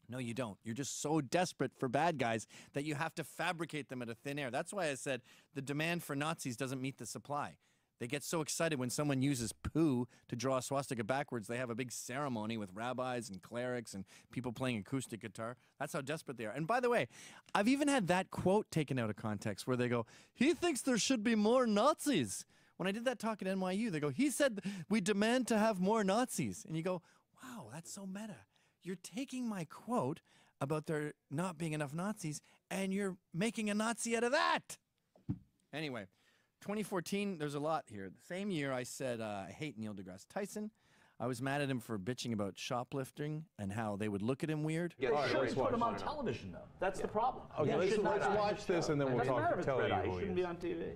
No, you don't. You're just so desperate for bad guys that you have to fabricate them out of thin air. That's why I said the demand for Nazis doesn't meet the supply. They get so excited when someone uses poo to draw a swastika backwards. They have a big ceremony with rabbis and clerics and people playing acoustic guitar. That's how desperate they are. And by the way, I've even had that quote taken out of context where they go, he thinks there should be more Nazis. When I did that talk at NYU, they go, he said we demand to have more Nazis. And you go, wow, that's so meta. You're taking my quote about there not being enough Nazis and you're making a Nazi out of that. Anyway. 2014, there's a lot here. The same year I said I hate Neil deGrasse Tyson. I was mad at him for bitching about shoplifting and how they would look at him weird. They should put him on television, though. That's the problem. Okay, let's watch this and then we'll tell you who he shouldn't be on TV.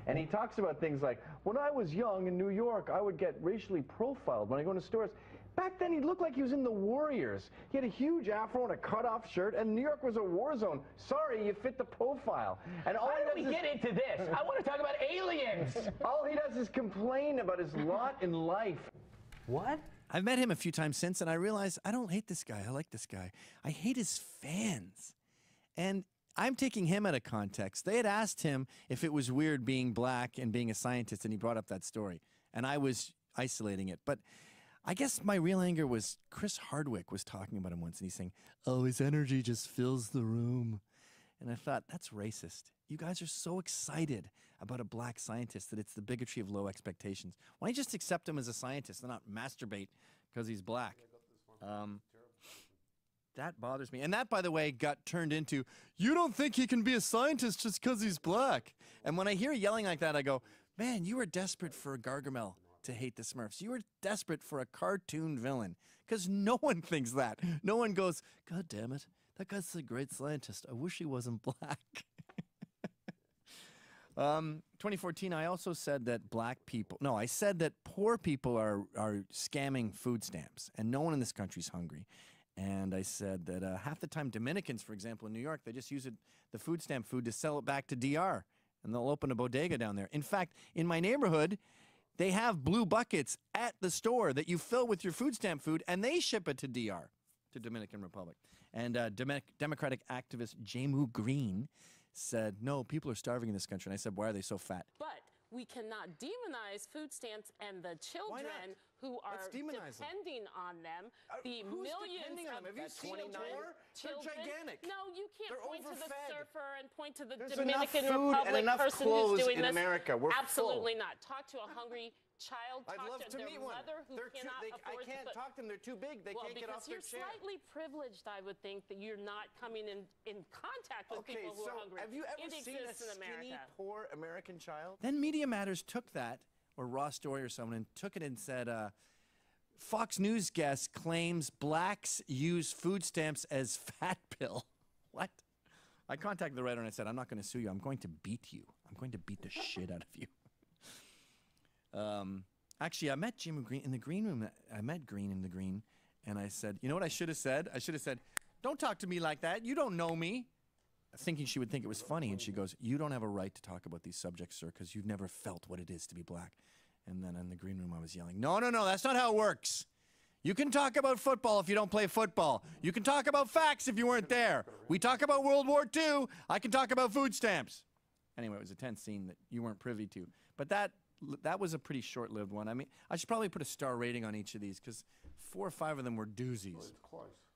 And he talks about things like, when I was young in New York, I would get racially profiled when I go into stores. Back then, he looked like he was in the Warriors. He had a huge afro and a cut-off shirt, and New York was a war zone. Sorry, you fit the profile. And all Why don't we get into this? I want to talk about aliens. All he does is complain about his lot in life. What? I've met him a few times since, and I realized I don't hate this guy. I like this guy. I hate his fans. And I'm taking him out of context. They had asked him if it was weird being black and being a scientist, and he brought up that story. And I was isolating it. But I guess my real anger was Chris Hardwick was talking about him once, and he's saying, oh, his energy just fills the room. And I thought, that's racist. You guys are so excited about a black scientist that it's the bigotry of low expectations. Why don't you just accept him as a scientist and not masturbate because he's black? That bothers me. And that, by the way, got turned into, you don't think he can be a scientist just because he's black. And when I hear yelling like that, I go, man, you were desperate for Gargamel to hate the Smurfs. You were desperate for a cartoon villain because no one thinks that. No one goes, God damn it, that guy's a great scientist. I wish he wasn't black. 2014, I also said that I said that poor people are scamming food stamps and no one in this country's hungry. And I said that half the time Dominicans, for example, in New York, they just use the food stamp food to sell it back to DR. And they'll open a bodega down there. In fact, in my neighborhood, they have blue buckets at the store that you fill with your food stamp food, and they ship it to DR, to Dominican Republic. And Democratic activist Jamu Green said, no, people are starving in this country. And I said, why are they so fat? But we cannot demonize food stamps and the children who are depending on them. The millions of Have you seen them? They're gigantic. No, you can't They're point overfed. to the surfer and point to the There's Dominican enough food Republic and enough person clothes who's doing in this. America. We're Absolutely full. not. Talk to a hungry child. I'd Talk love to to their meet one. mother who cannot afford I can't talk to them. They're too big. They can't get off their chair. Because you're slightly privileged, I would think, that you're not coming in contact with people who are hungry. Have you ever seen a skinny, poor American child? Then Media Matters took that, or Ross Story or someone, and took it and said, Fox News guest claims blacks use food stamps as fat pill. What? I contacted the writer and I said, I'm not going to sue you. I'm going to beat you. I'm going to beat the shit out of you. Actually, I met Jim Green in the green room. I met Green in the green, and I said, you know what I should have said? I should have said, don't talk to me like that. You don't know me. Thinking she would think it was funny, and she goes, you don't have a right to talk about these subjects, sir, because you've never felt what it is to be black. And then in the green room, I was yelling, no, that's not how it works. You can talk about football if you don't play football. You can talk about facts if you weren't there. We talk about World War II. I can talk about food stamps. Anyway, it was a tense scene that you weren't privy to. But that was a pretty short-lived one. I mean, I should probably put a star rating on each of these because 4 or 5 of them were doozies.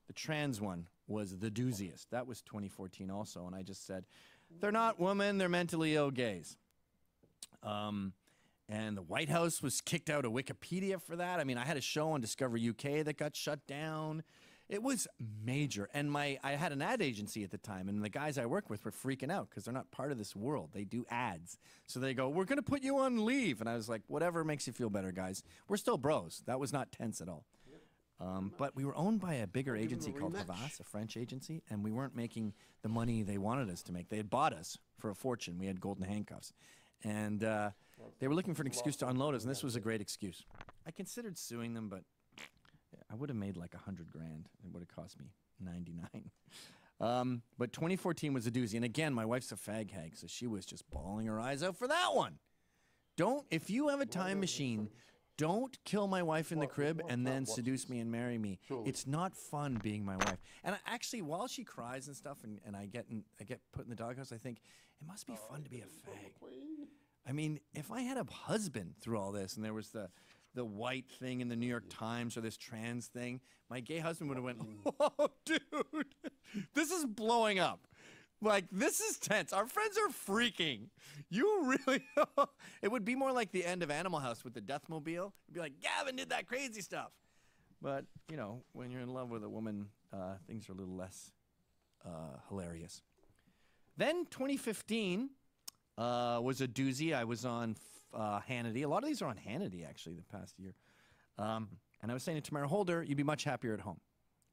The trans one was the dooziest. That was 2014 also, and I just said, they're not women, they're mentally ill gays. And the White House was kicked out of Wikipedia for that. I mean, I had a show on Discovery UK that got shut down. It was major. And I had an ad agency at the time, and the guys I work with were freaking out because they're not part of this world. They do ads. So they go, we're going to put you on leave. And I was like, whatever makes you feel better, guys. We're still bros. That was not tense at all. But we were owned by a bigger agency called Havas, a French agency, and we weren't making the money they wanted us to make. They had bought us for a fortune. We had golden handcuffs. And they were looking for an excuse to unload us, and this was a great excuse. I considered suing them, but I would have made like $100,000. It would have cost me $99. But 2014 was a doozy. And again, my wife's a fag hag, so she was just bawling her eyes out for that one. If you have a time machine, don't kill my wife in the crib and then seduce me and marry me. It's not fun being my wife. And actually, while she cries and stuff, and I get put in the doghouse, I think it must be fun to be a fag. I mean, if I had a husband through all this, and there was the white thing in the New York Times or this trans thing, my gay husband would have went, whoa, dude, this is blowing up. Like, this is tense. Our friends are freaking. You really... It would be more like the end of Animal House with the Deathmobile. It'd be like, Gavin did that crazy stuff. But, you know, when you're in love with a woman, things are a little less hilarious. Then 2015, was a doozy. I was on Hannity. A lot of these are on Hannity, actually, the past year. And I was saying to Tamara Holder, you'd be much happier at home.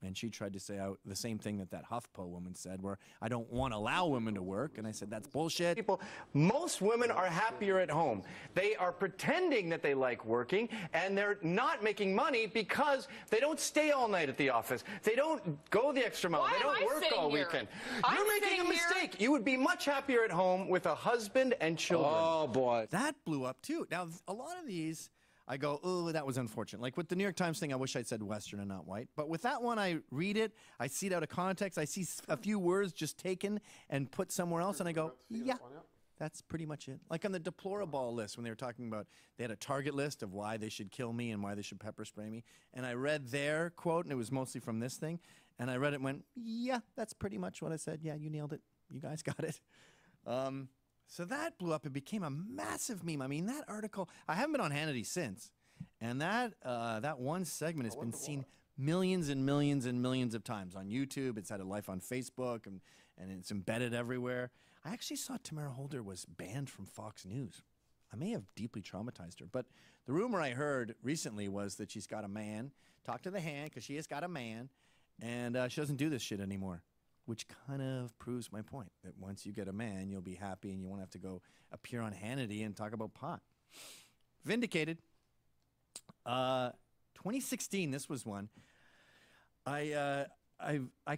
And she tried to say the same thing that HuffPo woman said, where I don't want to allow women to work. And I said, that's bullshit. Most women are happier at home. They are pretending that they like working, and they're not making money because they don't stay all night at the office. They don't go the extra mile. They don't work all weekend. You're making a mistake. You would be much happier at home with a husband and children. Oh, boy. That blew up, too. Now, a lot of these, I go, oh, that was unfortunate. Like with the New York Times thing, I wish I'd said Western and not white. But with that one, I read it, I see it out of context, I see a few words just taken and put somewhere else, and I go, yeah, that's pretty much it. Like on the deplorable list, when they were talking about, they had a target list of why they should kill me and why they should pepper spray me. And I read their quote, and it was mostly from this thing. And I read it and went, yeah, that's pretty much what I said. Yeah, you nailed it. You guys got it. So that blew up. It became a massive meme. I mean, that article, I haven't been on Hannity since. And that one segment has been seen millions and millions and millions of times on YouTube. It's had a life on Facebook, and it's embedded everywhere. I actually saw Tamara Holder was banned from Fox News. I may have deeply traumatized her. But the rumor I heard recently was that she's got a man. Talk to the hand, because she has got a man. And she doesn't do this shit anymore. Which kind of proves my point, that once you get a man, you'll be happy and you won't have to go appear on Hannity and talk about pot. Vindicated. 2016, this was one. I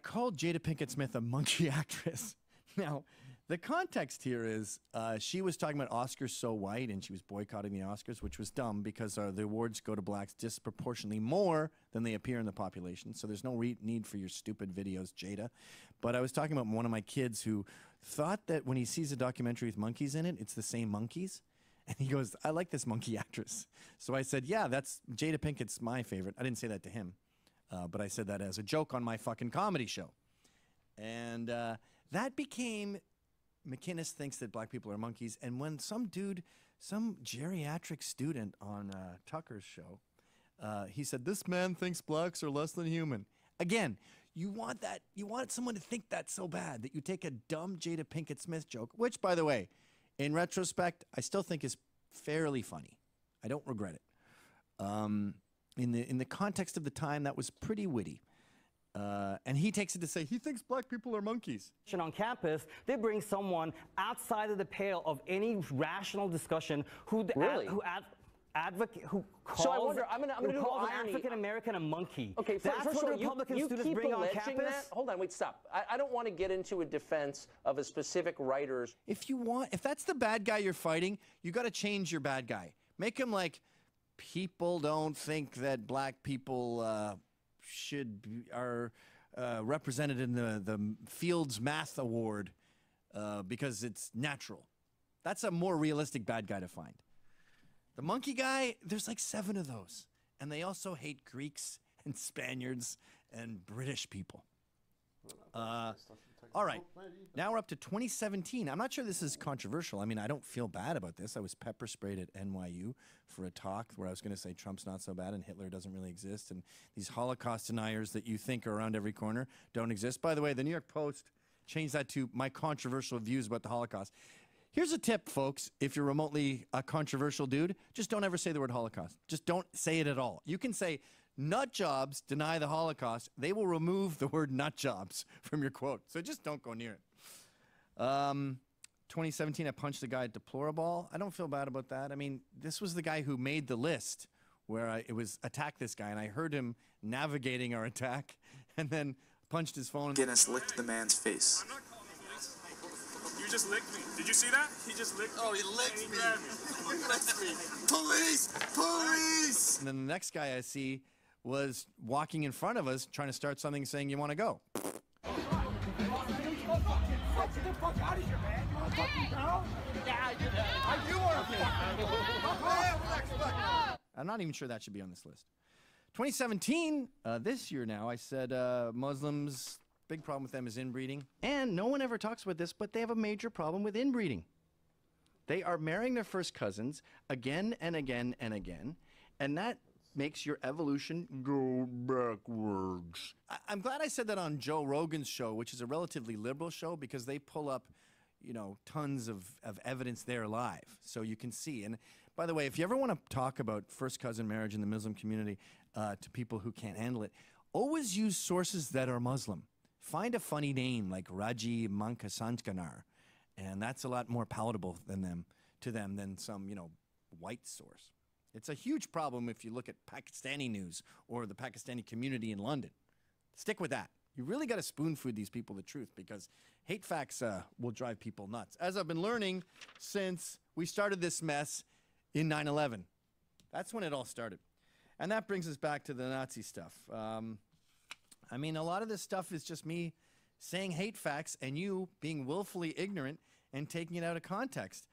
called Jada Pinkett Smith a monkey actress. Now, the context here is she was talking about Oscars so white, and she was boycotting the Oscars, which was dumb because the awards go to blacks disproportionately more than they appear in the population. So there's no need for your stupid videos, Jada. But I was talking about one of my kids who thought that when he sees a documentary with monkeys in it, it's the same monkeys. And he goes, I like this monkey actress. So I said, yeah, that's Jada Pinkett's my favorite. I didn't say that to him, but I said that as a joke on my fucking comedy show. And that became... McInnes thinks that black people are monkeys, and when some dude, some geriatric student on Tucker's show, he said, this man thinks blacks are less than human. Again, you want someone to think that so bad that you take a dumb Jada Pinkett Smith joke, which, by the way, in retrospect, I still think is fairly funny. I don't regret it. In the context of the time, that was pretty witty. And he takes it to say he thinks black people are monkeys. On campus, they bring someone outside of the pale of any rational discussion who calls, so I wonder, I'm gonna do an African American a monkey. Okay, that's first what of the all, Republican you students keep bring on alleging campus. that. Hold on, wait, stop. I don't want to get into a defense of a specific writer's. If that's the bad guy you're fighting, you got to change your bad guy. Make him like, people don't think that black people are represented in the Fields Math Award because it's natural. That's a more realistic bad guy to find. The monkey guy, there's like 7 of those. And they also hate Greeks and Spaniards and British people. All right, now we're up to 2017. I'm not sure this is controversial. I mean, I don't feel bad about this. I was pepper sprayed at NYU for a talk where I was going to say Trump's not so bad and Hitler doesn't really exist, and these Holocaust deniers that you think are around every corner don't exist. By the way, the New York Post changed that to my controversial views about the Holocaust. Here's a tip, folks. If you're remotely a controversial dude, just don't ever say the word Holocaust. Just don't say it at all. You can say, nut jobs deny the Holocaust. They will remove the word nut jobs from your quote. So just don't go near it. 2017, I punched the guy at Deplorable. I don't feel bad about that. I mean, this was the guy who made the list where it was attack this guy, and I heard him navigating our attack and then punched his phone. Guinness licked the man's face. You just licked me. Did you see that? He just licked me. Oh, he licked and me. He grabbed me. He licked me. Police! Police! And then the next guy I see was walking in front of us trying to start something saying, you want to go? I'm not even sure that should be on this list. 2017, this year now, I said Muslims, big problem with them is inbreeding. And no one ever talks about this, but they have a major problem with inbreeding. They are marrying their first cousins again and again and again, and that makes your evolution go backwards. I'm glad I said that on Joe Rogan's show, which is a relatively liberal show, because they pull up you know, tons of evidence there live, so you can see. And by the way, if you ever want to talk about first cousin marriage in the Muslim community to people who can't handle it, always use sources that are Muslim. Find a funny name like Raji Mankasanskanar, and that's a lot more palatable to them than some, you know, white source. It's a huge problem if you look at Pakistani news or the Pakistani community in London. Stick with that. You really got to spoon-feed these people the truth, because hate facts will drive people nuts, as I've been learning since we started this mess in 9/11. That's when it all started. And that brings us back to the Nazi stuff. I mean, a lot of this stuff is just me saying hate facts and you being willfully ignorant and taking it out of context.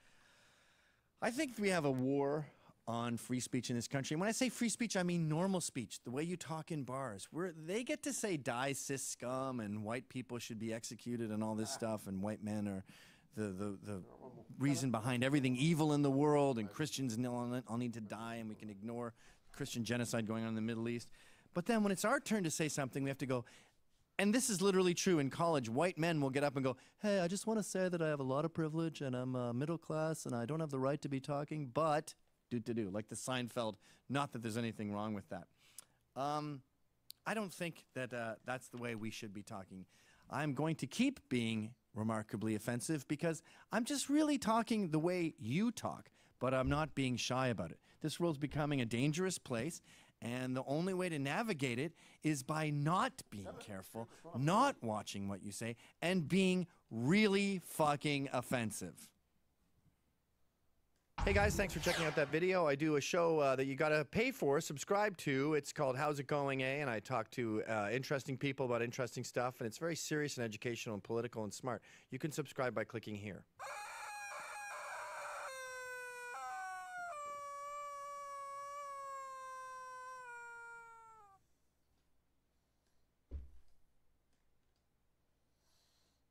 I think we have a war on free speech in this country. And when I say free speech, I mean normal speech, the way you talk in bars, where they get to say die cis scum and white people should be executed and all this stuff, and white men are the reason behind everything evil in the world, and Christians all need to die, and we can ignore Christian genocide going on in the Middle East. But then when it's our turn to say something, we have to go, and this is literally true in college, white men will get up and go, hey, I just want to say that I have a lot of privilege and I'm middle class and I don't have the right to be talking, but like the Seinfeld, not that there's anything wrong with that. I don't think that that's the way we should be talking. I'm going to keep being remarkably offensive because I'm just really talking the way you talk, but I'm not being shy about it. This world's becoming a dangerous place, and the only way to navigate it is by not being careful, not watching what you say, and being really fucking offensive. Hey guys, thanks for checking out that video. I do a show that you gotta pay for, subscribe to. It's called How's It Going, eh? And I talk to interesting people about interesting stuff, and it's very serious and educational and political and smart. You can subscribe by clicking here.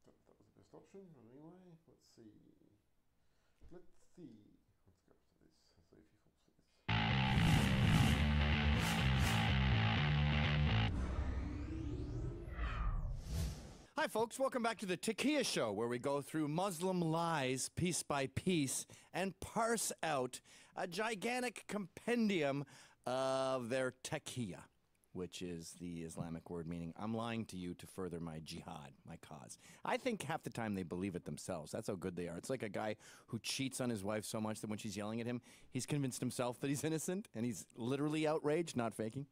That was the best option, anyway. Let's see. Let's see. Let's go to this. Let's see if you folks for this. Hi folks, welcome back to the Taqiyya Show, where we go through Muslim lies piece by piece and parse out a gigantic compendium of their taqiyya, which is the Islamic word meaning I'm lying to you to further my jihad, my cause. I think half the time they believe it themselves. That's how good they are. It's like a guy who cheats on his wife so much that when she's yelling at him, he's convinced himself that he's innocent, and he's literally outraged, not faking.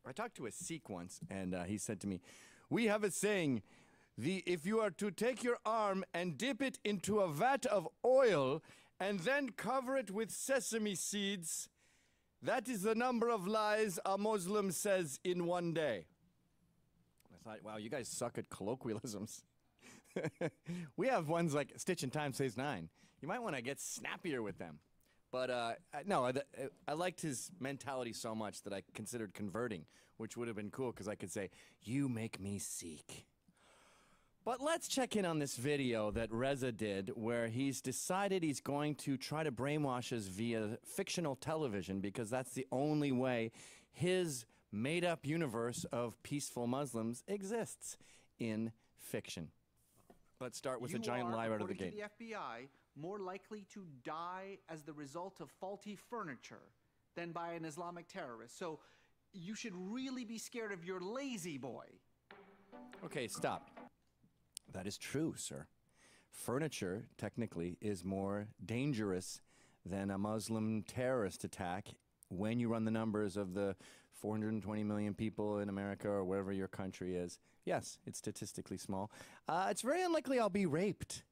I talked to a Sikh once, and he said to me, we have a saying, if you are to take your arm and dip it into a vat of oil and then cover it with sesame seeds, that is the number of lies a Muslim says in one day. I thought, wow, you guys suck at colloquialisms. We have ones like Stitch in Time Says 9. You might want to get snappier with them. But no, I liked his mentality so much that I considered converting, which would have been cool because I could say, you make me Sikh. But let's check in on this video that Reza did, where he's decided he's going to try to brainwash us via fictional television because that's the only way his made-up universe of peaceful Muslims exists in fiction. Let's start with a giant lie out of the gate. You are, according to the FBI, more likely to die as the result of faulty furniture than by an Islamic terrorist. So you should really be scared of your lazy boy. Okay, stop. That is true, sir. Furniture, technically, is more dangerous than a Muslim terrorist attack when you run the numbers of the 420 million people in America or wherever your country is. Yes, it's statistically small. It's very unlikely I'll be raped,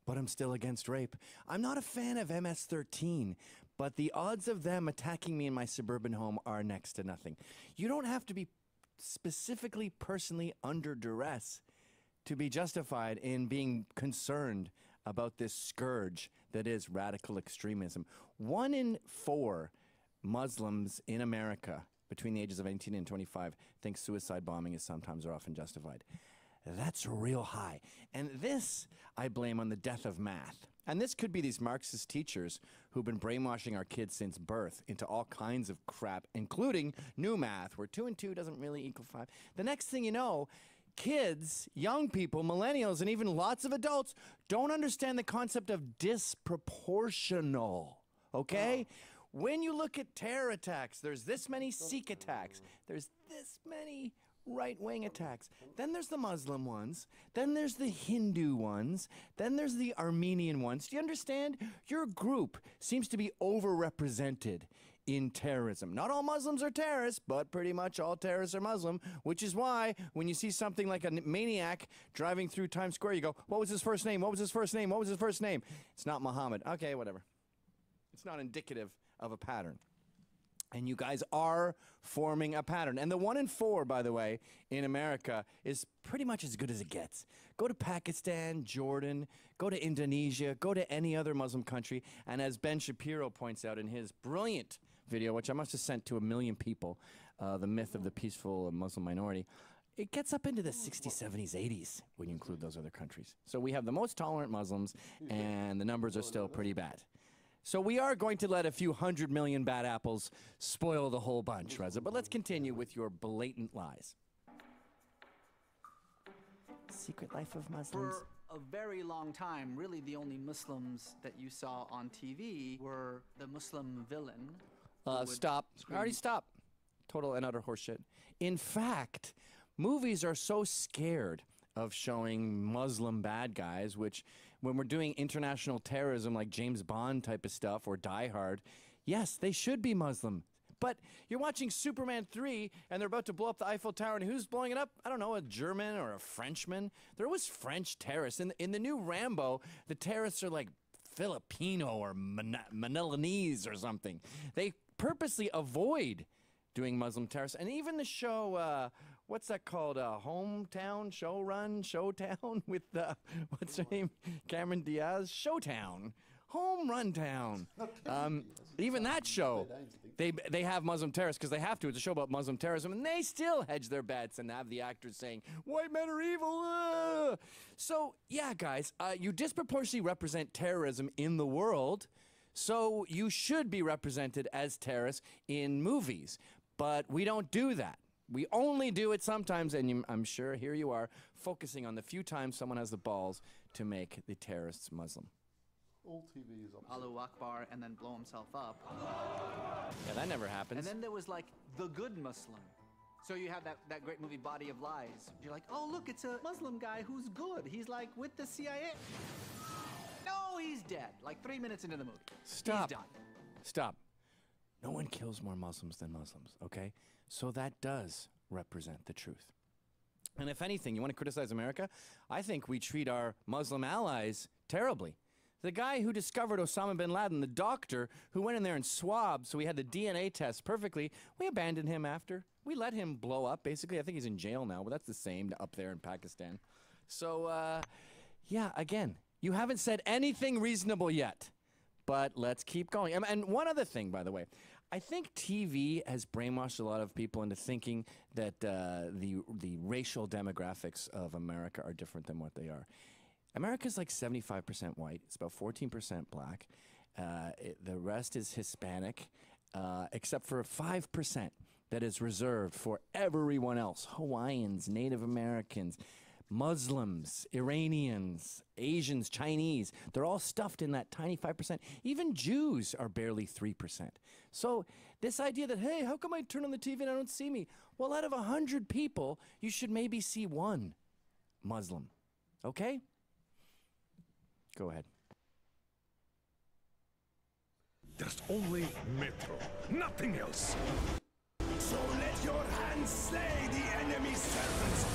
but I'm still against rape. I'm not a fan of MS-13, but the odds of them attacking me in my suburban home are next to nothing. You don't have to be specifically personally under duress to be justified in being concerned about this scourge that is radical extremism. 1 in 4 Muslims in America between the ages of 18 and 25 think suicide bombing is sometimes or often justified. That's real high. And this I blame on the death of math. And this could be these Marxist teachers who've been brainwashing our kids since birth into all kinds of crap, including new math, where 2 and 2 doesn't really equal 5. The next thing you know, kids, young people, millennials, and even lots of adults don't understand the concept of disproportional, okay? When you look at terror attacks, there's this many Sikh attacks, there's this many right-wing attacks. Then there's the Muslim ones, then there's the Hindu ones, then there's the Armenian ones. Do you understand? Your group seems to be overrepresented in terrorism. Not all Muslims are terrorists, but pretty much all terrorists are Muslim, which is why when you see something like a maniac driving through Times Square, you go, what was his first name? What was his first name? What was his first name? It's not Muhammad. Okay, whatever. It's not indicative of a pattern. And you guys are forming a pattern. And the 1 in 4, by the way, in America is pretty much as good as it gets. Go to Pakistan, Jordan, go to Indonesia, go to any other Muslim country. And as Ben Shapiro points out in his brilliant video, which I must have sent to 1 million people, The Myth of the Peaceful Muslim Minority, it gets up into the 60s, 70s, 80s when you include those other countries. So we have the most tolerant Muslims, and the numbers are still pretty bad. So we are going to let a few 100 million bad apples spoil the whole bunch, Reza. But let's continue with your blatant lies. Secret Life of Muslims. For a very long time, really the only Muslims that you saw on TV were the Muslim villain. Stop. Already stop. Total and utter horseshit. In fact, movies are so scared of showing Muslim bad guys, which when we're doing international terrorism like James Bond type of stuff or Die Hard, yes, they should be Muslim. But you're watching Superman 3 and they're about to blow up the Eiffel Tower, and who's blowing it up? I don't know, a German or a Frenchman. There was French terrorists. In the new Rambo, the terrorists are like Filipino or Milanese or something. They purposely avoid doing Muslim terrorists. And even the show, what's that called? Hometown, Showtown with, what's her name? Cameron Diaz? Showtown. Home Run Town. Even that show, they have Muslim terrorists because they have to. It's a show about Muslim terrorism, and they still hedge their bets and have the actors saying, white men are evil. So, yeah, guys, you disproportionately represent terrorism in the world, so you should be represented as terrorists in movies. But we don't do that. We only do it sometimes, and I'm sure here you are, focusing on the few times someone has the balls to make the terrorists Muslim. All TV is Allahu Akbar and then blow himself up. Yeah, that never happens. And then there was like the good Muslim. So you have that great movie Body of Lies. You're like, oh look, it's a Muslim guy who's good. He's like with the CIA. No, he's dead. Like 3 minutes into the movie. Stop. He's done. Stop. No one kills more Muslims than Muslims, okay? So that does represent the truth. And if anything, you want to criticize America? I think we treat our Muslim allies terribly. The guy who discovered Osama bin Laden, the doctor who went in there and swabbed so we had the DNA test perfectly, we abandoned him after. We let him blow up, basically. I think he's in jail now, but that's the same up there in Pakistan. So, yeah, again, you haven't said anything reasonable yet, but let's keep going. And one other thing, by the way. I think TV has brainwashed a lot of people into thinking that the racial demographics of America are different than what they are. America's like 75% white. It's about 14% black. The rest is Hispanic, except for 5% that is reserved for everyone else. Hawaiians, Native Americans, Muslims, Iranians, Asians, Chinese. They're all stuffed in that tiny 5%. Even Jews are barely 3%. So this idea that, hey, how come I turn on the TV and I don't see me? Well, out of 100 people, you should maybe see one Muslim. Okay? Go ahead. There's only Metro, nothing else. So let your hands slay the enemy's servants.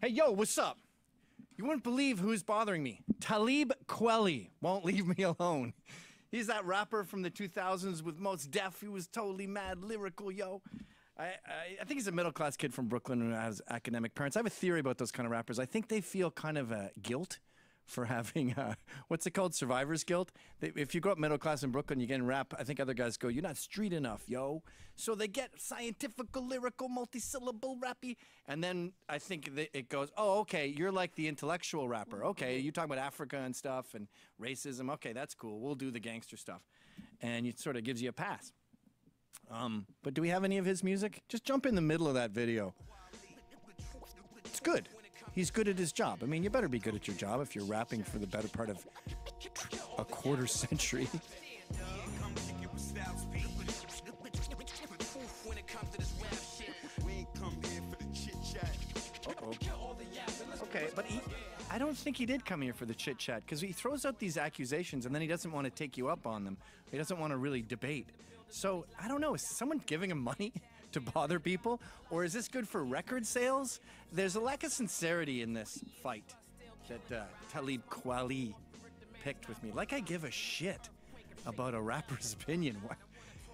Hey, yo, what's up? You wouldn't believe who's bothering me. Talib Kweli won't leave me alone. He's that rapper from the 2000s with Mos Def. He was totally mad, lyrical, yo. I think he's a middle-class kid from Brooklyn who has academic parents. I have a theory about those kind of rappers. I think they feel kind of guilt for having, what's it called, survivor's guilt. If you grow up middle class in Brooklyn, you get in rap, I think other guys go, you're not street enough, yo. So they get scientific, lyrical, multi-syllable rappy, and then I think it goes, oh, okay, you're like the intellectual rapper. Okay, you talk about Africa and stuff and racism. Okay, that's cool. We'll do the gangster stuff. And it sort of gives you a pass. But do we have any of his music? Just jump in the middle of that video. It's good. He's good at his job. I mean, you better be good at your job if you're rapping for the better part of a quarter century. Okay, but I don't think he did come here for the chit-chat, because he throws out these accusations and then he doesn't want to take you up on them. He doesn't want to really debate. So, I don't know, is someone giving him money to bother people? Or is this good for record sales? There's a lack of sincerity in this fight that Talib Kweli picked with me. Like I give a shit about a rapper's opinion.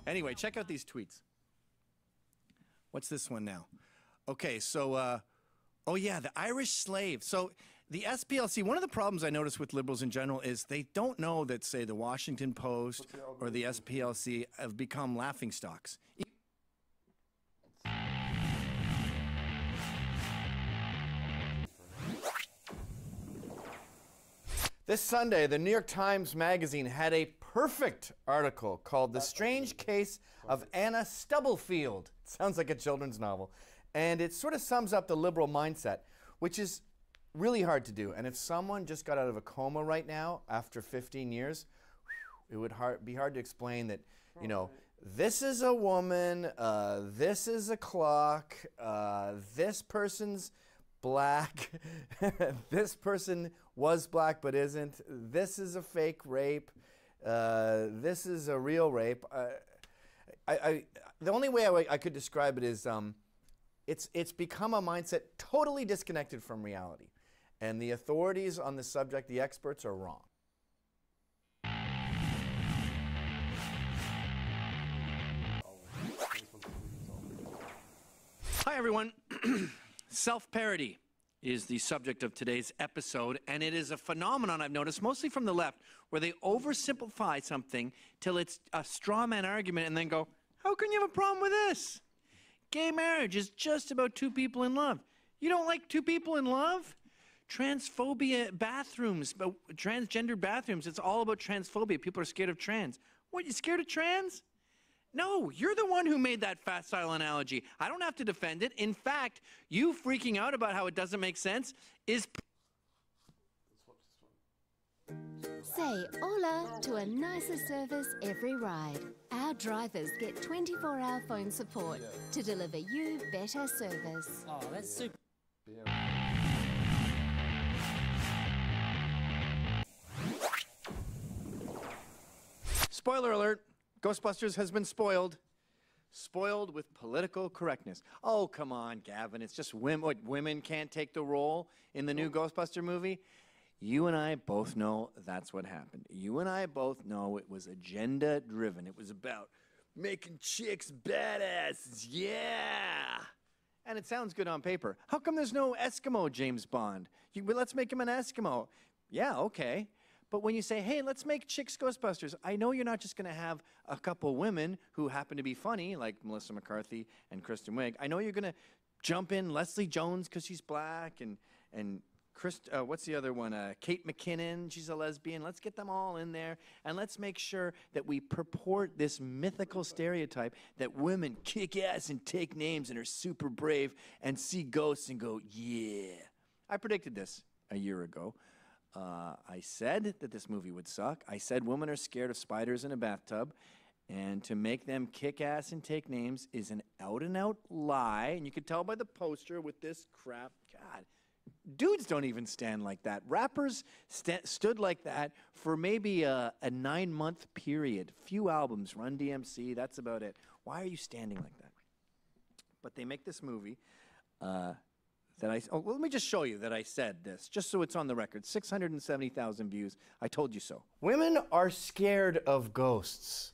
Anyway, check out these tweets. What's this one now? Okay, so, oh yeah, the Irish slave. So the SPLC, one of the problems I notice with liberals in general is they don't know that, say, the Washington Post or the SPLC have become laughingstocks. This Sunday, the New York Times Magazine had a perfect article called The Strange Case of Anna Stubblefield. It sounds like a children's novel. And it sort of sums up the liberal mindset, which is really hard to do. And if someone just got out of a coma right now after 15 years, it would be hard to explain that, you know, this is a woman, this is a clock, this person's black, this person was black but isn't, this is a fake rape, this is a real rape. The only way I could describe it is it's become a mindset totally disconnected from reality. And the authorities on the subject, the experts, are wrong. Hi, everyone. Self-parody is the subject of today's episode, and it is a phenomenon I've noticed, mostly from the left, where they oversimplify something till it's a straw man argument and then go, how can you have a problem with this? Gay marriage is just about two people in love. You don't like two people in love? Transphobia bathrooms, transgender bathrooms, it's all about transphobia. People are scared of trans. What, you scared of trans? No, you're the one who made that facile analogy. I don't have to defend it. In fact, you freaking out about how it doesn't make sense is... Say hola to a nicer service every ride. Our drivers get 24-hour phone support to deliver you better service. Oh, that's super. Spoiler alert, Ghostbusters has been spoiled. Spoiled with political correctness. Oh, come on, Gavin, it's just women. What, women can't take the role in the new Ghostbuster movie? You and I both know that's what happened. You and I both know it was agenda-driven. It was about making chicks badasses, yeah! And it sounds good on paper. How come there's no Eskimo James Bond? Let's make him an Eskimo. Yeah, okay. But when you say, hey, let's make chicks Ghostbusters, I know you're not just going to have a couple women who happen to be funny, like Melissa McCarthy and Kristen Wiig. I know you're going to jump in Leslie Jones because she's black, and what's the other one? Kate McKinnon, she's a lesbian. Let's get them all in there, and let's make sure that we purport this mythical stereotype that women kick ass and take names and are super brave and see ghosts and go, yeah. I predicted this a year ago. I said that this movie would suck. I said women are scared of spiders in a bathtub, and to make them kick ass and take names is an out-and-out lie, and you can tell by the poster with this crap. God, dudes don't even stand like that. Rappers stood like that for maybe a 9-month period. Few albums, Run DMC, that's about it. Why are you standing like that? But they make this movie well, let me just show you that I said this, just so it's on the record. 670,000 views. I told you so. Women are scared of ghosts.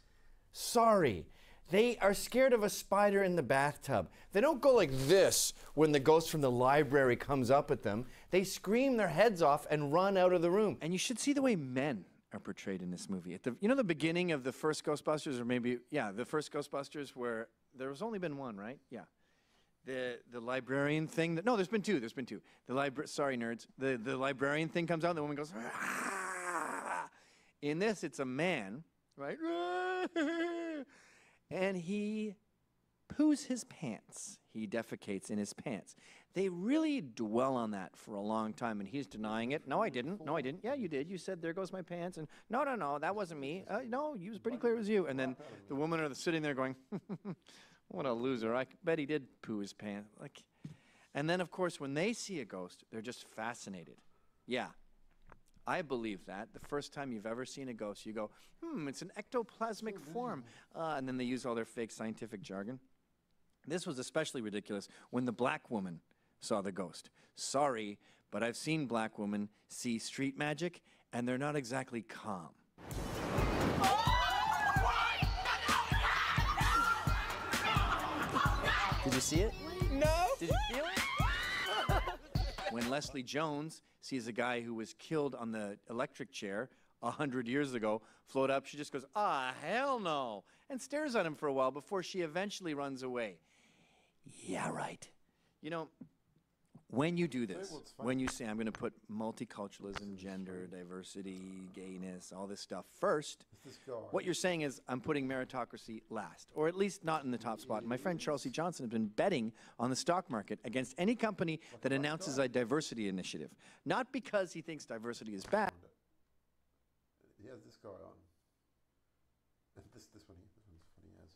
Sorry. They are scared of a spider in the bathtub. They don't go like this when the ghost from the library comes up at them. They scream their heads off and run out of the room. And you should see the way men are portrayed in this movie. At the, you know, the beginning of the first Ghostbusters, or maybe, yeah, the first Ghostbusters, where there was only been one, right? Yeah. The librarian thing. No, there's been two. There's been two. Sorry, nerds. The librarian thing comes out. And the woman goes. Aah! In this, it's a man, right? And he poos his pants. He defecates in his pants. They really dwell on that for a long time, and he's denying it. No, I didn't. No, I didn't. Yeah, you did. You said, there goes my pants. And no, that wasn't me. No, you was pretty clear it was you. And then the women are sitting there going, what a loser. I bet he did poo his pants. Like, and then, of course, when they see a ghost, they're just fascinated. Yeah, I believe that. The first time you've ever seen a ghost, you go, it's an ectoplasmic form. And then they use all their fake scientific jargon. This was especially ridiculous when the black woman saw the ghost. Sorry, but I've seen black women see street magic, and they're not exactly calm. Did you see it? No. Did you feel it? When Leslie Jones sees a guy who was killed on the electric chair 100 years ago float up, she just goes, hell no, and stares at him for a while before she eventually runs away. Yeah, right. You know, when you do this, when you say, I'm going to put multiculturalism, gender, diversity, gayness, all this stuff first, what you're saying is I'm putting meritocracy last, or at least not in the top spot. And my friend Charles C. Johnson has been betting on the stock market against any company that announces a diversity initiative. Not because he thinks diversity is bad. He has this guy on. This one here. This one's funny as.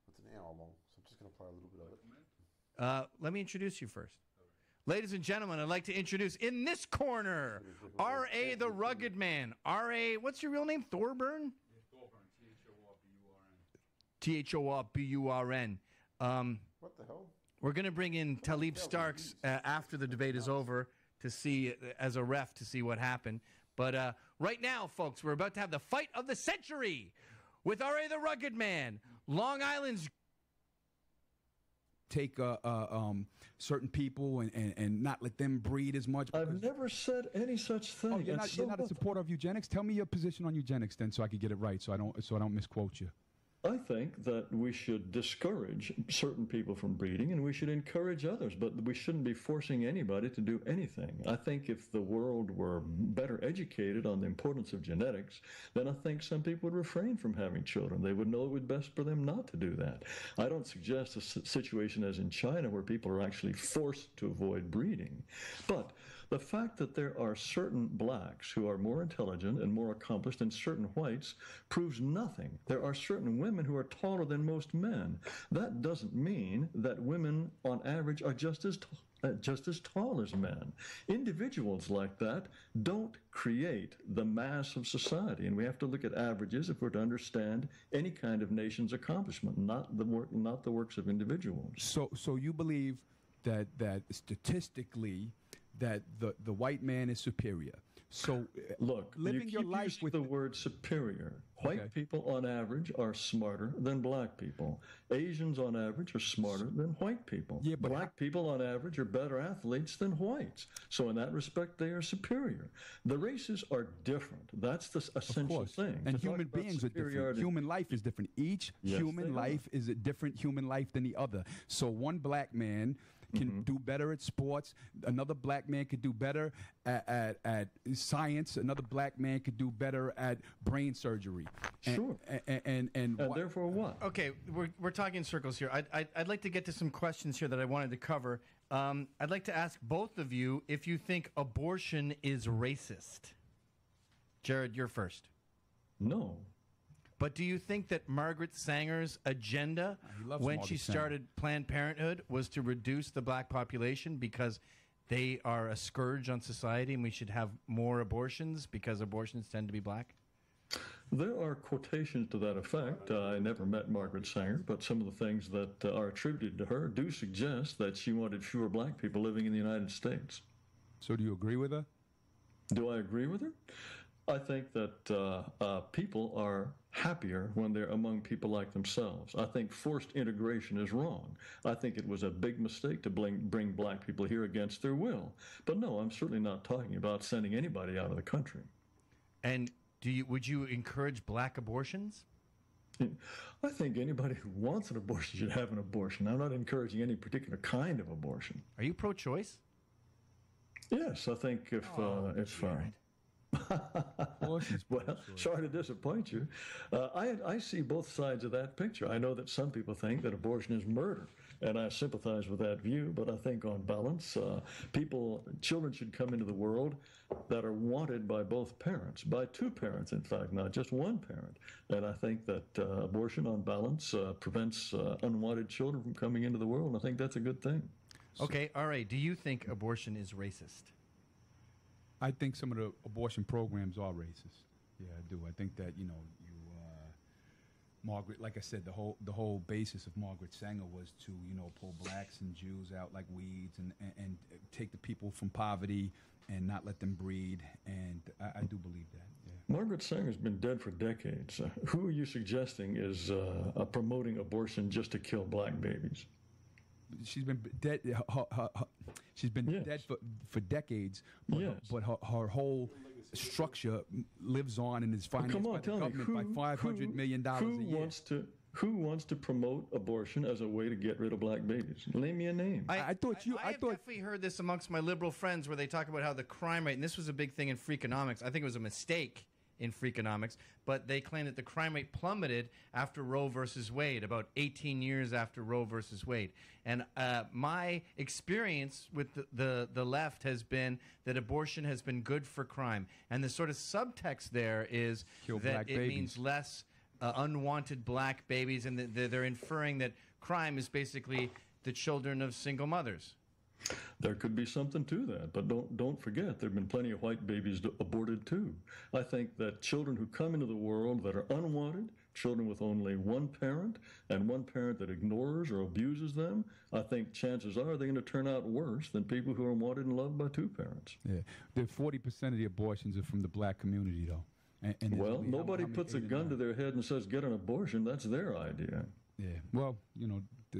It's an hour long, so I'm just going to play a little bit of it. Let me introduce you first. Ladies and gentlemen, I'd like to introduce in this corner, R.A. the Rugged Man. R.A., what's your real name? Thorburn? Thorburn. What the hell? We're going to bring in Talib Starks after the debate is over to see, as a ref, to see what happened. But right now, folks, we're about to have the fight of the century with R.A. the Rugged Man. Long Island's take certain people and not let them breed as much. I've never said any such thing. Oh, you're not a supporter of eugenics? Tell me your position on eugenics then, so I can get it right, so I don't misquote you. I think that we should discourage certain people from breeding and we should encourage others, but we shouldn't be forcing anybody to do anything. I think if the world were better educated on the importance of genetics, then I think some people would refrain from having children. They would know it would be best for them not to do that. I don't suggest a situation as in China where people are actually forced to avoid breeding. But the fact that there are certain blacks who are more intelligent and more accomplished than certain whites proves nothing. There are certain women who are taller than most men. That doesn't mean that women on average are just as tall as men. Individuals like that don't create the mass of society, and we have to look at averages if we're to understand any kind of nation's accomplishment, not the works of individuals. So you believe that statistically that the white man is superior. So look, living your life with the word superior. White people on average are smarter than black people. Asians on average are smarter than white people. Yeah, but black people on average are better athletes than whites. So in that respect, they are superior. The races are different. That's the essential thing. And human beings are different. Human life is different. Each human life is a different human life than the other. So one black man can do better at sports. Another black man could do better at science. Another black man could do better at brain surgery. Sure. And therefore what? Okay, we're talking in circles here. I'd like to get to some questions here that I wanted to cover. I'd like to ask both of you if you think abortion is racist. Jared, you're first. No. But do you think that Margaret Sanger's agenda when she started Planned Parenthood was to reduce the black population because they are a scourge on society and we should have more abortions because abortions tend to be black? There are quotations to that effect. I never met Margaret Sanger, but some of the things that are attributed to her do suggest that she wanted fewer black people living in the United States. So do you agree with her? Do I agree with her? I think that people are happier when they're among people like themselves. I think forced integration is wrong. I think it was a big mistake to bring black people here against their will. But no, I'm certainly not talking about sending anybody out of the country. And would you encourage black abortions? I think anybody who wants an abortion should have an abortion. I'm not encouraging any particular kind of abortion. Are you pro-choice? Yes, I think if it's fine. Well, sorry to disappoint you. I see both sides of that picture. I know that some people think that abortion is murder, and I sympathize with that view, but I think on balance, children should come into the world that are wanted by both parents, by two parents, in fact, not just one parent. And I think that abortion on balance prevents unwanted children from coming into the world, and I think that's a good thing. Okay, all right. Do you think abortion is racist? I think some of the abortion programs are racist. Yeah, I do. I think that, Margaret, like I said, the whole basis of Margaret Sanger was to, pull blacks and Jews out like weeds and take the people from poverty and not let them breed. And I do believe that. Yeah. Margaret Sanger's been dead for decades. Who are you suggesting is promoting abortion just to kill black babies? She's been dead. She's been dead for decades. But her whole structure lives on and is financed by the government by $500 million a year. Who wants to promote abortion as a way to get rid of black babies? Name me a name. I definitely heard this amongst my liberal friends where they talk about how the crime rate, and this was a big thing in Freakonomics. I think it was a mistake in Freakonomics, but they claim that the crime rate plummeted after Roe versus Wade, about 18 years after Roe versus Wade. And my experience with the left has been that abortion has been good for crime. And the sort of subtext there is that it means less unwanted black babies, and they're inferring that crime is basically the children of single mothers. There could be something to that, but don't forget there have been plenty of white babies aborted too. I think that children who come into the world that are unwanted, children with only one parent and one parent that ignores or abuses them, I think chances are they're going to turn out worse than people who are wanted and loved by two parents. Yeah, 40% of the abortions are from the black community, though. And well, nobody puts a gun to their head and says, get an abortion. That's their idea. Yeah, well,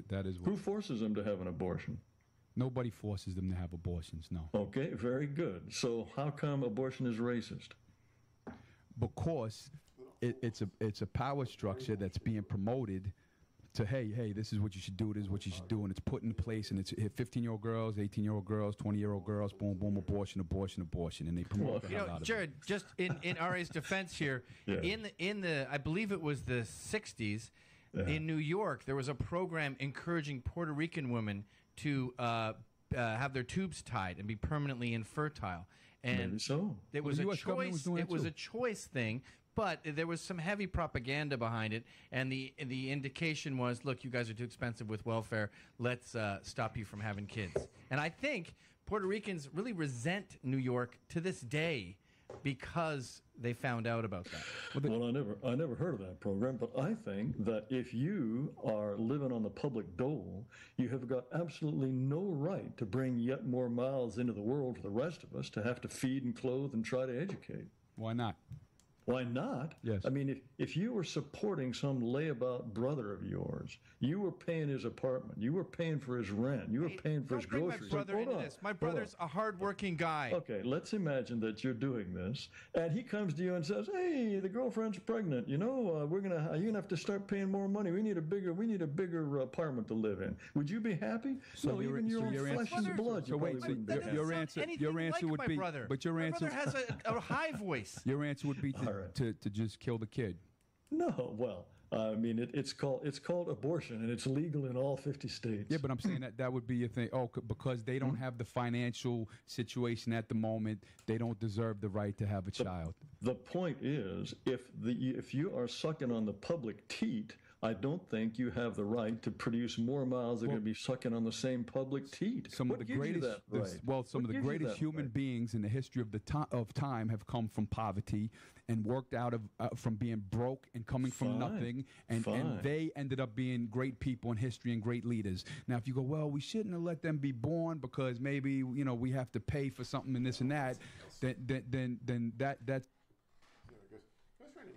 that is what... Who forces them to have an abortion? Nobody forces them to have abortions, no. Okay, very good. So how come abortion is racist? Because it's a power structure that's being promoted to, hey, this is what you should do, this is what you should do, and it's put in place, and it's 15-year-old girls, 18-year-old girls, 20-year-old girls, boom, boom, abortion, and they promote the hell out of it. Jared, just in RA's defense here, in the I believe it was the 60s, in New York, there was a program encouraging Puerto Rican women to have their tubes tied and be permanently infertile. And maybe so. It was a choice. It was a choice thing, but there was some heavy propaganda behind it, and the indication was, look, you guys are too expensive with welfare. Let's stop you from having kids. And I think Puerto Ricans really resent New York to this day because they found out about that. Well, I never heard of that program, but I think that if you are living on the public dole, you have got absolutely no right to bring yet more mouths into the world for the rest of us to have to feed and clothe and try to educate. Why not? Why not? Yes. I mean, if you were supporting some layabout brother of yours, you were paying his apartment, you were paying for his rent, you were paying for his groceries. My brother into this. My brother's a hardworking guy. Okay, let's imagine that you're doing this, and he comes to you and says, "Hey, the girlfriend's pregnant. You're gonna have to start paying more money. We need a bigger apartment to live in." Would you be happy? So no, even your own flesh and blood. So wait, your answer would be, but your answer has a high voice. Your answer would be to just kill the kid. No, well, I mean, it's called abortion, and it's legal in all 50 states. Yeah, but I'm saying that would be a thing. Oh, because they don't have the financial situation at the moment, they don't deserve the right to have a child. The point is, if you are sucking on the public teat, I don't think you have the right to produce more mouths that are going to be sucking on the same public teat. Some of the greatest human beings in the history of time have come from poverty and worked out of from being broke and coming from nothing, and they ended up being great people in history and great leaders. Now, if you go, well, we shouldn't have let them be born because maybe we have to pay for something and this and that, then that's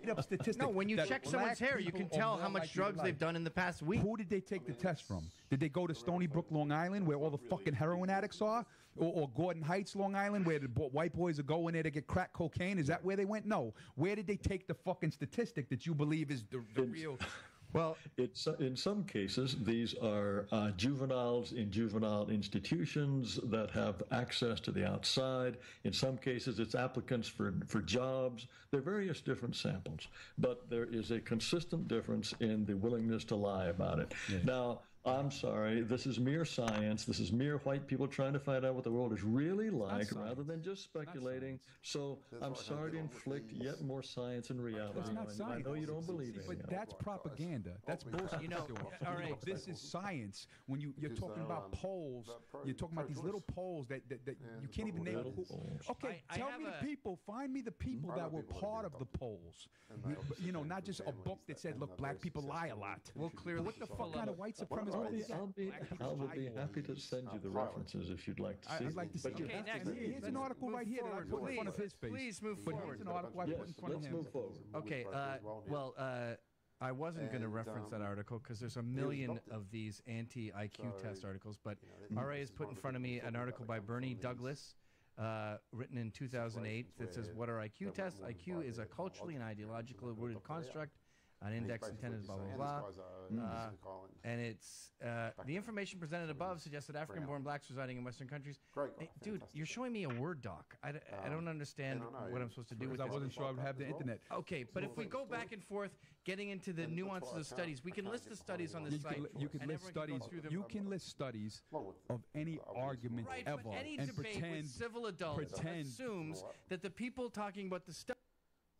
made-up statistic. No, when you that check someone's black hair, you people can are tell more how much likely to drugs lie. they've done in the past week. Who did they take the test from? Did they go to Stony Brook, Long Island, where all the fucking heroin addicts are? Or Gordon Heights, Long Island, where the white boys are going there to get crack cocaine? Is that where they went? No. Where did they take the fucking statistic that you believe is the real... Well, in some cases, these are juveniles in juvenile institutions that have access to the outside. In some cases, it's applicants for jobs. There are various different samples, but there is a consistent difference in the willingness to lie about it. Yeah. Now, I'm sorry, this is mere science. This is mere white people trying to find out what the world is really like rather than just speculating. So I'm sorry to inflict yet more science and reality. It's not science. I know you don't believe it. But that's propaganda. That's bullshit. You know, all right. This is science. When you're talking about polls, you're talking about these little polls that you can't even name. Okay, tell me the people. Find me the people that were part of the polls. You know, not just a book that said, "Look, black people lie a lot." Well, clearly, what the fuck kind of white supremacist? I will be happy to send you the references if you'd like to see. I'd like to see. Okay, next. Here's an article right here that I put in front of his face. Please move But forward. here's an article I put in front of him. Let's move forward. Okay, well, I wasn't going to reference that article because there's a million of these anti-IQ test articles, but RA has put in front of me an article by Bernie Douglas, written in 2008, that says, "What are IQ tests? IQ is a culturally and ideologically rooted construct, an index intended blah, blah, blah. And it's the information presented above suggests that African-born blacks residing in Western countries." Hey, dude, you're showing me a Word doc. I don't understand what I'm supposed to do with this. I wasn't sure I would have the internet. Okay, but if we go back and forth, getting into the nuances of studies, we can list the studies on this site. You can list studies. You can list studies of any argument right, ever, but any and debate with civil adults assumes that the people talking about the stuff.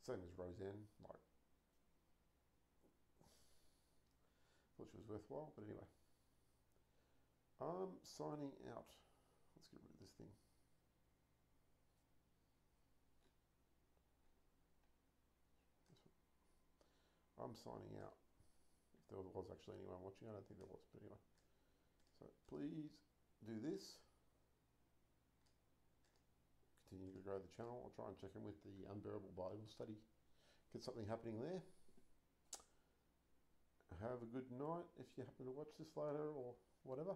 Same as Roseanne, like. Thought she was worthwhile, but anyway. I'm signing out. Let's get rid of this thing. I'm signing out. If there was actually anyone watching, I don't think there was, but anyway. So please do this. Continue to grow the channel. I'll try and check in with the Unbearable Bible Study. Get something happening there. Have a good night if you happen to watch this later or whatever.